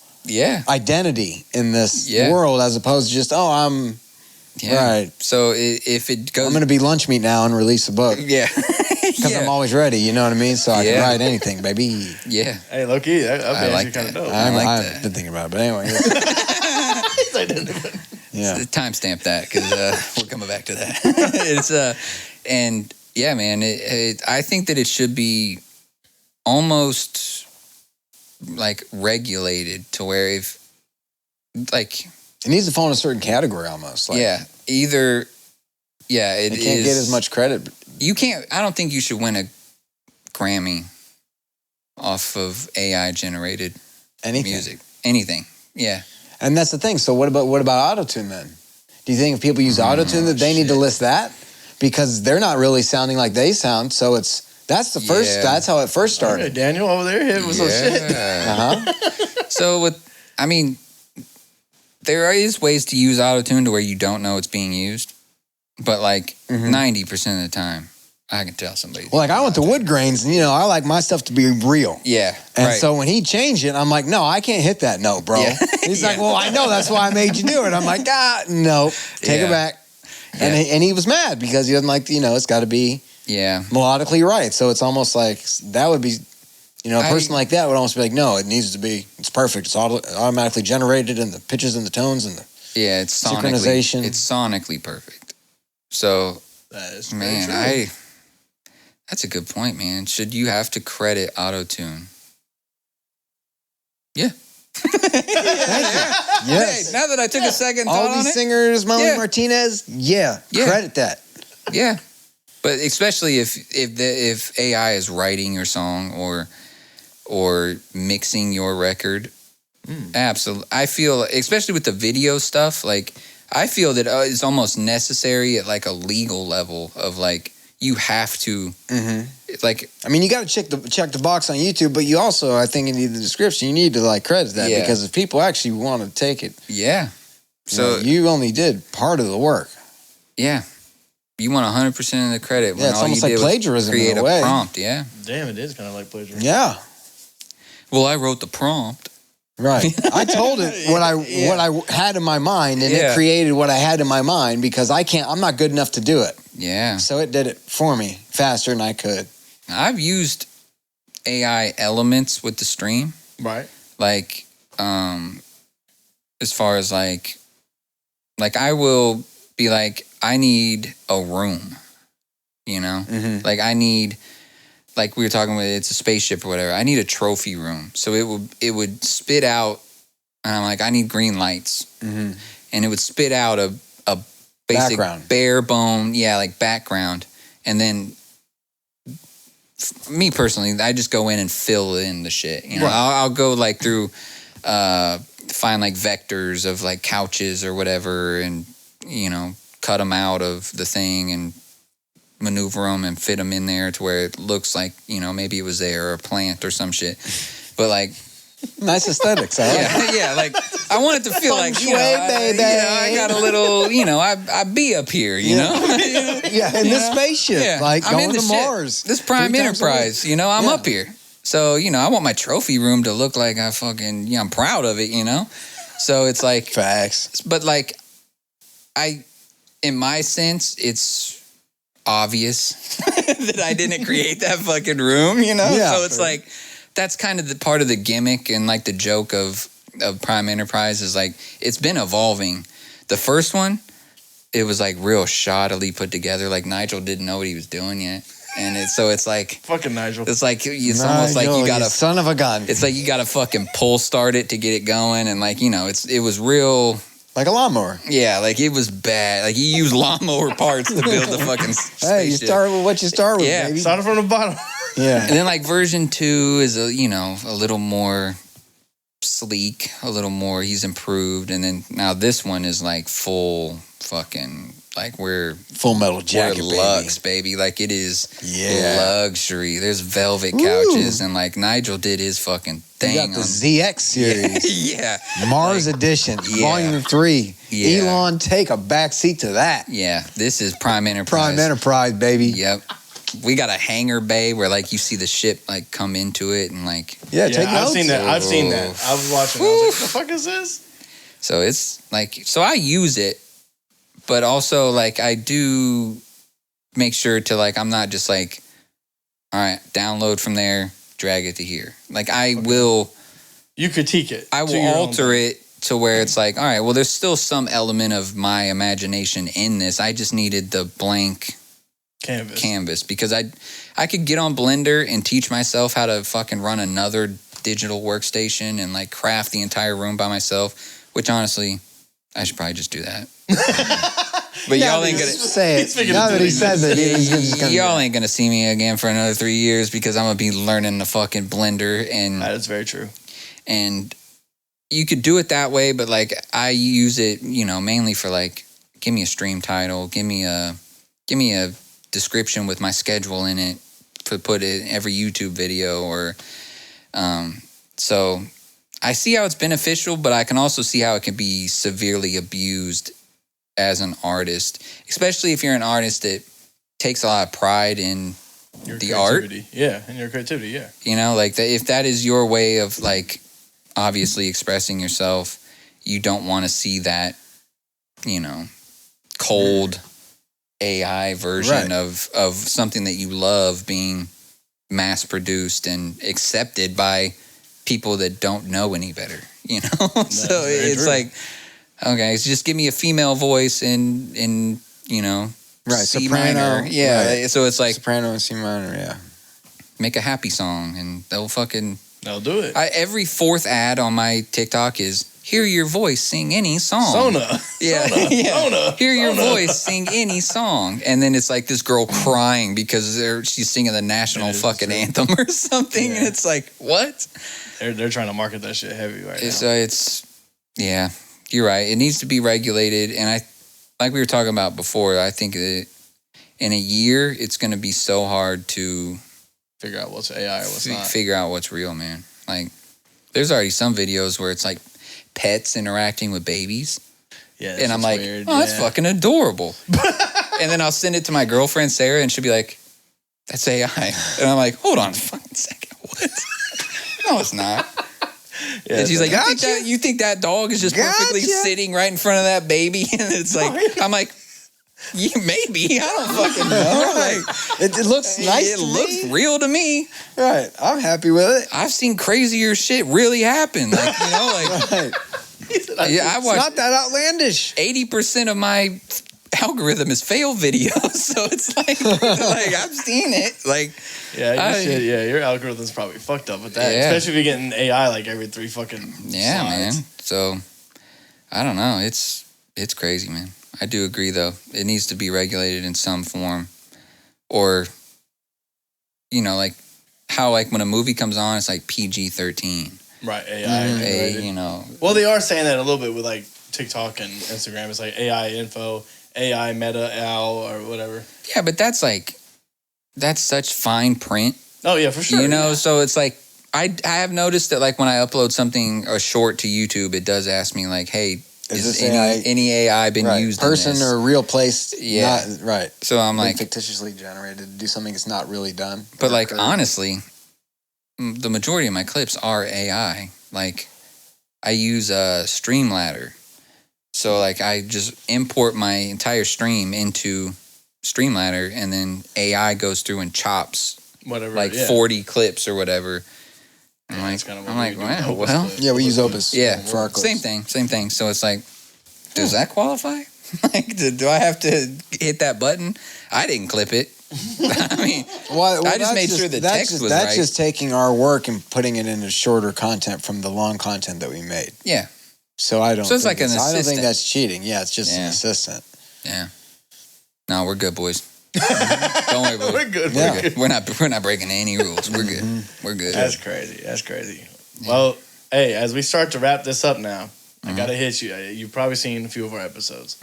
identity in this world as opposed to just, I'm right. So if it goes, I'm going to be lunch meat now and release a book. Yeah. Because I'm always ready, you know what I mean? So I can write anything, baby. Yeah. Hey, low-key, I like kind of dope. I've been thinking about it, but anyway. Yeah. Timestamp that because we're coming back to that. It's and yeah, man. I think that it should be almost like regulated to where if like it needs to fall in a certain category almost. Like, it can't get as much credit. You can't. I don't think you should win a Grammy off of AI generated music. Anything. Yeah. And that's the thing. So what about autotune then? Do you think if people use autotune that they need to list that? Because they're not really sounding like they sound. So that's the first. That's how it first started. Okay, Daniel over there hit with some shit. So there is ways to use autotune to where you don't know it's being used, but like 90% of the time, I can tell somebody. Well, like I went to Wood Grains, and I like my stuff to be real. Yeah. And so when he changed it, I'm like, no, I can't hit that note, bro. Yeah. He's like, well, I know, that's why I made you do it. I'm like, no, take it back. Yeah. And he was mad because he doesn't like, it's got to be melodically right. So it's almost like that would be, a person like that would almost be like, no, it needs to be, it's perfect. It's automatically generated in the pitches and the tones and the it's synchronization. It's sonically perfect. So, that is man, that's a good point, man. Should you have to credit autotune? Yeah. Yes. Hey, now that I took a second thought all these singers, Melanie Martinez, credit that. Yeah. But especially if AI is writing your song or mixing your record, Absolutely. I feel, especially with the video stuff, like I feel that it's almost necessary at like a legal level of like you have to like. I mean, you got to check the box on YouTube, but you also, I think, in the description, you need to like credit that because if people actually want to take it, so you only did part of the work. Yeah, you want 100% of the credit. Yeah, it's almost like plagiarism in a way. Prompt. Yeah. Damn, it is kind of like plagiarism. Yeah. Well, I wrote the prompt. Right. I told it what I had in my mind, and it created what I had in my mind because I'm not good enough to do it. Yeah. So it did it for me faster than I could. I've used AI elements with the stream. Right. Like, as far as like I will be like, I need a room, you know? Like I need, like we were talking about, it's a spaceship or whatever. I need a trophy room. So it would spit out, and I'm like, I need green lights. And it would spit out a basic background. Bare bone, like background. And then me personally, I just go in and fill in the shit. You know, Right. I'll go like through, find like vectors of like couches or whatever, and you know, cut them out of the thing and maneuver them and fit them in there to where it looks like, you know, maybe it was there or a plant or some shit. But like, nice aesthetics. yeah, like I want it to feel like, you know, I got a little, you know, I be up here, you know? Yeah, in this spaceship, like I'm going in to shit. Mars. This Prime 3 times a Enterprise, week. you know, I'm up here. So, you know, I want my trophy room to look like I fucking, I'm proud of it, you know? So it's like, facts. but like, in my sense, it's obvious that I didn't create that fucking room, you know? Yeah, so it's like, that's kind of the part of the gimmick and like the joke of Prime Enterprise is like, it's been evolving. The first one, it was like real shoddily put together. Like NIgel didn't know what he was doing yet. And it's like, fucking NIgel. it's like, it's almost like you got to, son of a gun. it's like you got to fucking pull start it to get it going. And like, you know, it was real. Like a lawnmower. Yeah, like it was bad. Like you used lawnmower parts to build the fucking spaceship. Hey, you start with what you start with, baby. Started from the bottom. Yeah. And then like version 2 is a little more sleek, a little more, he's improved. And then now this one is like full fucking, like we're Full Metal Jacket, we're luxe, baby. Like it is Yeah. luxury. There's velvet couches, and like NIgel did his fucking thing. You got the ZX series. Yeah. Mars Edition, Volume 3. Yeah. Elon, take a back seat to that. Yeah. This is Prime Enterprise. Prime Enterprise, baby. Yep. We got a hangar bay where like you see the ship like come into it and like. Yeah, take notes. I've seen that. I was watching. I was like, what the fuck is this? So it's like, so I use it, but also like I do make sure to like, I'm not just like, all right, download from there, drag it to here. Like I will. You critique it. I will alter it to where it's like, all right, well, there's still some element of my imagination in this. I just needed the blank canvas because I could get on Blender and teach myself how to fucking run another digital workstation and like craft the entire room by myself, which honestly, I should probably just do that. But y'all ain't gonna say it. Now that he said that, he's just gonna y'all ain't gonna see me again for another 3 years because I'm gonna be learning the fucking Blender. And that is very true. And you could do it that way, but like I use it, you know, mainly for like, give me a stream title, give me a description with my schedule in it to put it in every YouTube video or so I see how it's beneficial, but I can also see how it can be severely abused as an artist, especially if you're an artist that takes a lot of pride in the art. Yeah, and your creativity, yeah. You know, like if that is your way of like obviously expressing yourself, you don't want to see that, you know, cold AI version of something that you love being mass produced and accepted by people that don't know any better, you know? So it's true. Like, okay, so just give me a female voice in you know, C soprano. minor. Yeah, right. So it's like soprano and C minor, yeah. Make a happy song and they'll do it. Every fourth ad on my TikTok is hear your voice sing any song. Sona. Hear your voice sing any song. And then it's like this girl crying because she's singing the national fucking anthem or something. Yeah. And it's like, what? They're trying to market that shit heavy right now. Yeah, you're right. It needs to be regulated, and like we were talking about before, I think that in a year it's going to be so hard to figure out what's AI or what's not. Figure out what's real, man. Like, there's already some videos where it's like pets interacting with babies. Yeah, and I'm like, weird. Oh, that's fucking adorable. And then I'll send it to my girlfriend, Sarah, and she'll be like, that's AI. And I'm like, hold on a fucking second. What? No, it's not. Yeah, and she's like, you think that dog is just perfectly sitting right in front of that baby? And it's like, I'm like, yeah, maybe. I don't fucking know. Like, it looks nice. It looks real to me. Right. I'm happy with it. I've seen crazier shit really happen. Like, you know, like, right. I watched. It's not that outlandish. 80% of my algorithm is fail videos, so it's like I've seen it. Like, your algorithm's probably fucked up with that, especially if you're getting AI like every 3 fucking slides. Man. So I don't know. It's crazy, man. I do agree, though. It needs to be regulated in some form, or you know, like how like when a movie comes on, it's like PG-13. Right, AI. You know. Well, they are saying that a little bit with like TikTok and Instagram. It's like AI info, AI meta al or whatever. Yeah, but that's such fine print. Oh yeah, for sure. You know, so it's like I have noticed that like when I upload something a short to YouTube, it does ask me like, hey, is any AI been used? Person in this? or real place? Yeah, not, right. So I'm like fictitiously generated to do something that's not really done. But like honestly, the majority of my clips are AI. Like I use Streamladder. So like I just import my entire stream into Streamladder, and then AI goes through and chops whatever, 40 clips or whatever. I'm like, wow, well, yeah, we use Opus. Yeah, for our clips. Same thing. So it's like, does that qualify? Like, do I have to hit that button? I didn't clip it. I mean, I just made sure the text was right. That's just taking our work and putting it into shorter content from the long content that we made. Yeah. So I don't. So it's like an assistant. I don't think that's cheating. Yeah, it's just an assistant. Yeah. No, we're good, boys. Don't worry, boys. We're good. We're good. We're not breaking any rules. We're good. We're good. That's crazy. Yeah. Well, hey, as we start to wrap this up now, I gotta hit you. You've probably seen a few of our episodes.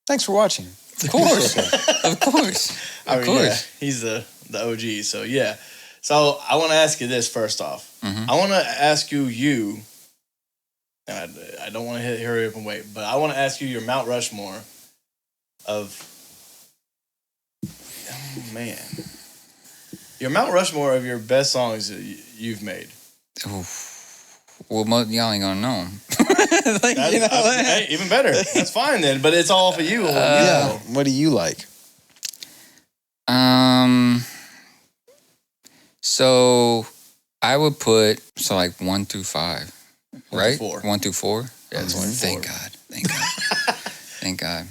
Thanks for watching. Of course. Of course. Yeah, he's the OG. So yeah. So I want to ask you this first off. I want to ask you. And I don't want to hurry up and wait, but I want to ask you your Mount Rushmore of. Oh man, your Mount Rushmore of your best songs that you've made. Oof. Well, y'all ain't gonna know them. Hey, even better. That's fine then. But it's all for you. Yeah. What do you like? So I would put like 1 through 5. Right? 1 through 4. Yeah, that's 1 through 4. Thank God. Thank God.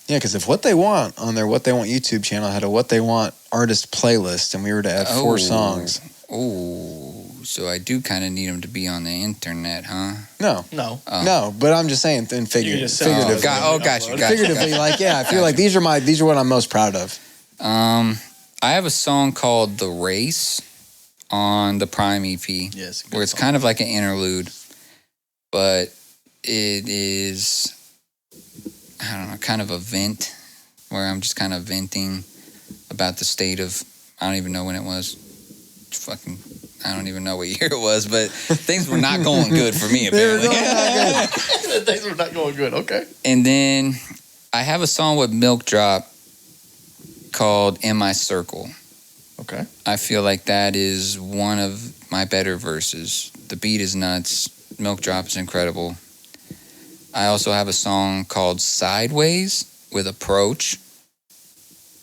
Yeah, because if What They Want on their What They Want YouTube channel had a What They Want artist playlist, and we were to add 4 songs. Oh, so I do kind of need them to be on the internet, huh? No. No, but I'm just saying figuratively. Gotcha. Figuratively, like, yeah, I feel like these are what I'm most proud of. I have a song called The Race on the Prime EP. Yes, where it's kind of like an interlude, but it is, I don't know, kind of a vent where I'm just kind of venting about the state of, I don't even know when it was. I don't even know what year it was, but things were not going good for me, apparently. Things were not going good, okay. And then I have a song with Milk Drop called In My Circle. Okay. I feel like that is one of my better verses. The beat is nuts. Milk Drop is incredible. I also have a song called Sideways with Approach.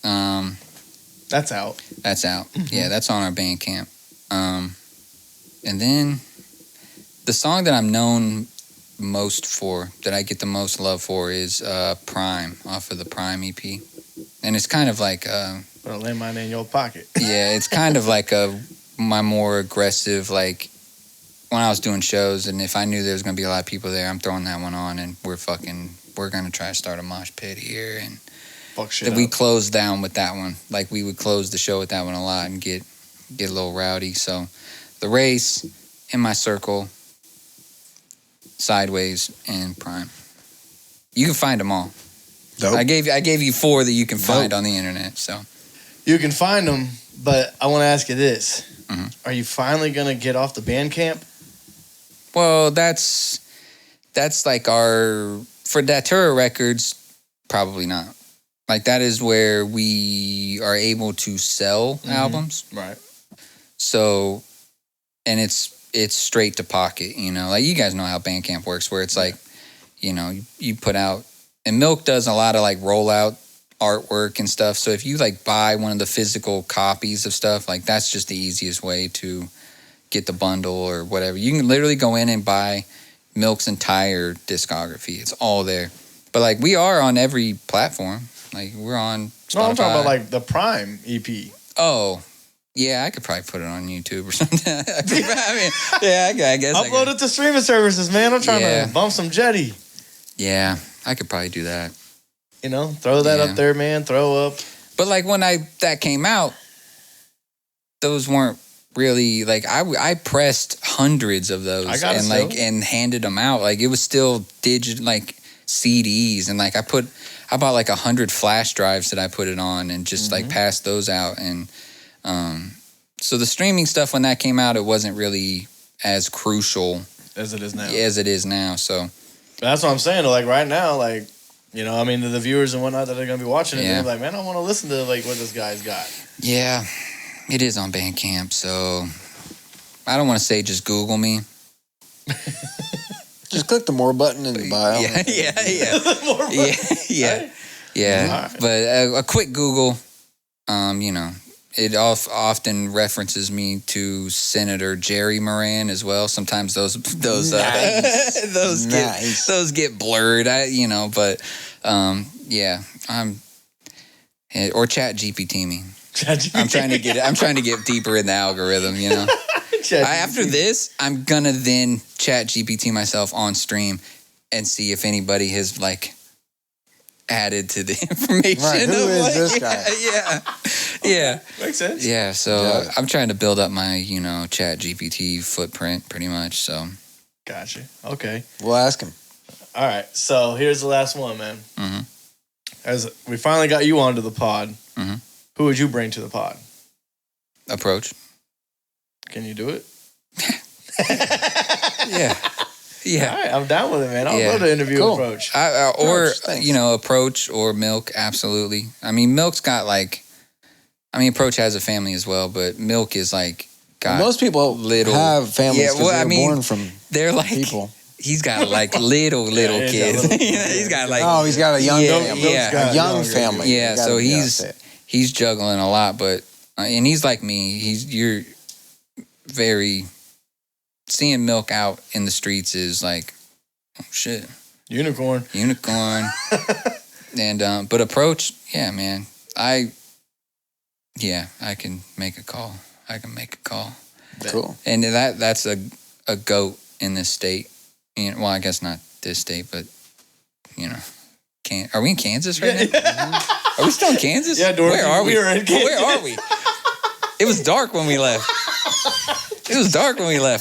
That's out. That's out. Yeah, that's on our BandCamp. And then the song that I'm known most for, that I get the most love for, is Prime, off of the Prime EP. And it's kind of like... Put a landmine in your pocket. Yeah, it's kind of like my more aggressive, like, when I was doing shows, and if I knew there was going to be a lot of people there, I'm throwing that one on, and we're going to try to start a mosh pit here, and fuck shit we closed down with that one. Like, we would close the show with that one a lot and get a little rowdy, so The Race, In My Circle, Sideways, and Prime. You can find them all. Dope. I gave you 4 that you can find on the internet. So You can find them, but I want to ask you this. Mhm. Are you finally going to get off the BandCamp? well, that's like for Datura Records, probably not. Like that is where we are able to sell albums. Right. So, and it's straight to pocket, like you guys know how BandCamp works, where it's like, you put out, and Milk does a lot of like rollout artwork and stuff. So if you like buy one of the physical copies of stuff, like that's just the easiest way to get the bundle or whatever. You can literally go in and buy Milk's entire discography. It's all there. But like we are on every platform. Like we're on Spotify. No, I'm talking about like the Prime EP. Oh, yeah, I could probably put it on YouTube or something. I guess. Upload it to streaming services, man. I'm trying to bump some Jetty. Yeah, I could probably do that. Throw that up there, man. Throw up. But like when that came out, those weren't really like I pressed hundreds of those and handed them out. Like it was still digital, like CDs, and like I bought like 100 flash drives that I put it on and just like passed those out. And so the streaming stuff, when that came out, it wasn't really as crucial as it is now. As it is now. So that's what I'm saying. Like right now, like the viewers and whatnot that are gonna be watching it, they're like, man, I want to listen to like what this guy's got. Yeah, it is on BandCamp. So I don't want to say just Google me. Just click the more button in the bio. Yeah. Right. But a quick Google, it often references me to Senator Jerry Moran as well. Sometimes those get blurred. Or ChatGPT me. I'm trying to get deeper in the algorithm. After this, I'm gonna then ChatGPT myself on stream and see if anybody has like added to the information. Right, who is this guy? Yeah. Makes sense. Yeah, so I'm trying to build up my, ChatGPT footprint pretty much, so. Gotcha. Okay. We'll ask him. All right, so here's the last one, man. Mm-hmm. As we finally got you onto the pod, mm-hmm. Who would you bring to the pod? Approach. Can you do it? Yeah. All right, I'm down with it, man. I'll go to interview Approach. Approach or Milk, absolutely. I mean, Milk's got Approach has a family as well, but Milk is like most people have families because born from they're like people. He's got like little kids. He's got like he's got a young family. A young family. Yeah, so he's juggling a lot, but and he's like me. You're very seeing Milk out in the streets is like, oh shit, unicorn. And but Approach, yeah, man, I can make a call. Cool. And that's a goat in this state. Well, I guess not this state, but are we in Kansas right now? Are we still in Kansas? Yeah, Dorothy, where are we? Were in Kansas. Where are we? It was dark when we left.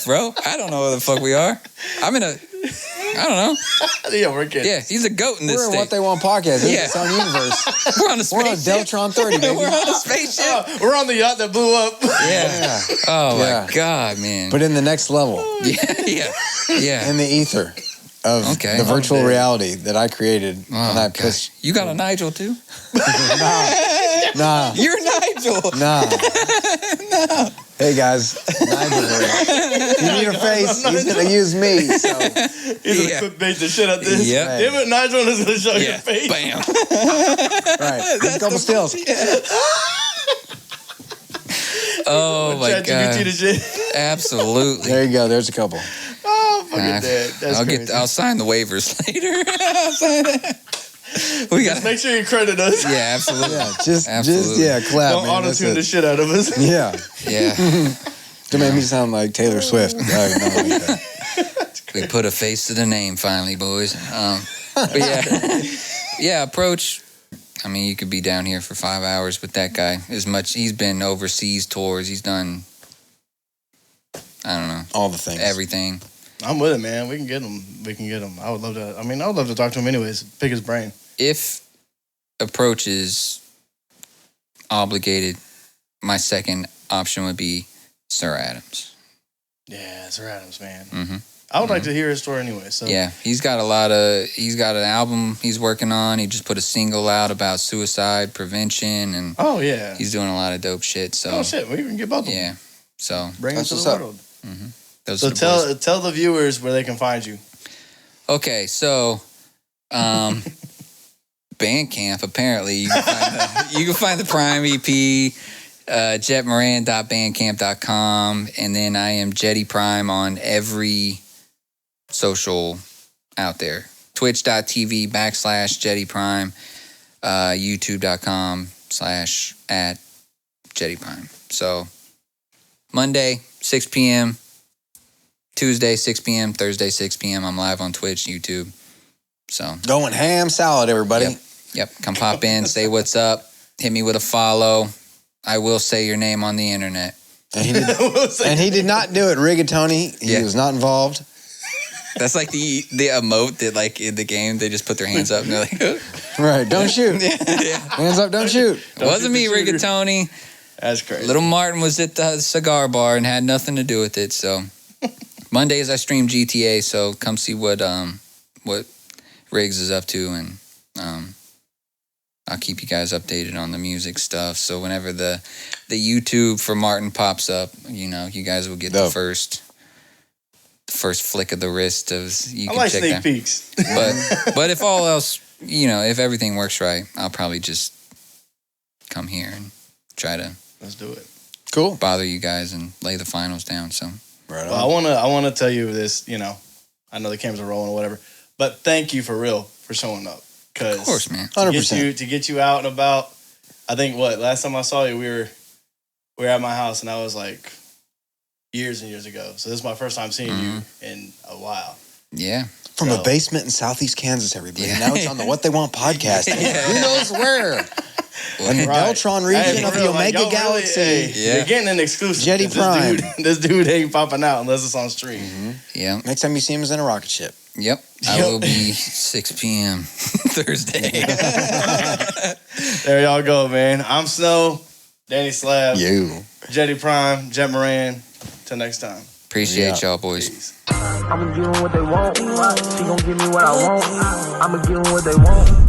Bro. I don't know where the fuck we are. I don't know. Yeah, we're kidding. Yeah, he's a goat in this state. We're in What They Want podcast. It's our universe. We're on a spaceship. We're on Deltron 30, baby. We're on a spaceship. We're on the yacht that blew up. Yeah. Oh, my God, man. But in the next level. Yeah. In the ether of the virtual reality that I created. You got a NIgel, too? Nah. You're NIgel. Nah. Hey guys, NIgel here. You need a face, he's going to use me. So. He's going to clickbait the shit out this. Yeah. Damn it, NIgel is going to show your face. Bam. Right. There's a couple stills. Oh my God. Absolutely. There you go. There's a couple. Oh, fucking dead. That's crazy. I'll sign the waivers later. I'll sign it. Just make sure you credit us. Yeah, absolutely. Yeah, just clap. Don't auto-tune the shit out of us. Yeah. To make me Yeah. sound like Taylor Swift. We put a face to the name finally, boys. But yeah, Approach. I mean, you could be down here for 5 hours with that guy. He's been overseas tours. He's done I don't know. All the things. Everything. I'm with it, man. We can get him. I would love to. I mean, I would love to talk to him anyways. Pick his brain. If approach is obligated, my second option would be Sir Adams. Yeah, Sir Adams, man. Mm-hmm. I would like to hear his story anyway. So yeah, he's got an album he's working on. He just put a single out about suicide prevention, and he's doing a lot of dope shit. So we can get both of them. Yeah, so bring them to the world. Mm-hmm. So tell the viewers where they can find you. Okay, so BandCamp, apparently you can find the Prime EP, jetmoran.bandcamp.com, and then I am Jetty Prime on every social out there. Twitch.tv/Jetty Prime, youtube.com/@Jetty Prime. So Monday, 6 p.m., Tuesday, 6 p.m., Thursday, 6 p.m. I'm live on Twitch, YouTube. So going ham salad, everybody. Yep. Come pop in, say what's up, hit me with a follow. I will say your name on the internet. And he did not do it, Rigatoni. He was not involved. That's like the emote that, like, in the game, they just put their hands up and they're like, right, don't shoot. Hands up, don't shoot. It wasn't me, Rigatoni. That's crazy. Little Martin was at the cigar bar and had nothing to do with it. So Mondays I stream GTA, so come see what Riggs is up to, and I'll keep you guys updated on the music stuff. So whenever the YouTube for Martin pops up, you guys will get the first flick of the wrist of you. I can like check sneak that. peeks. But if all else, if everything works right, I'll probably just come here and try to let's do it. Cool. Bother you guys and lay the finals down. So right on. Well, I wanna tell you this. I know the cameras are rolling or whatever, but thank you for real for showing up. Of course, man. 100%. To get you out and about. I think last time I saw you, we were at my house, and I was like years and years ago. So this is my first time seeing you in a while. Yeah. From a basement in Southeast Kansas, everybody. Yeah. Now it's on the What They Want podcast. Who knows where? In the Deltron region of the Omega Galaxy. You're getting an exclusive. Jetty Prime. This dude ain't popping out unless it's on stream. Mm-hmm. Yeah. Next time you see him is in a rocket ship. Yep. I will be 6 p.m. Thursday. There y'all go, man. I'm Snow, dannySLAB, you, Jetty Prime, Jet Moran. Till next time. Appreciate y'all, boys. Peace. I'ma give them what they want. She gon' give me what I want. I'ma give them what they want.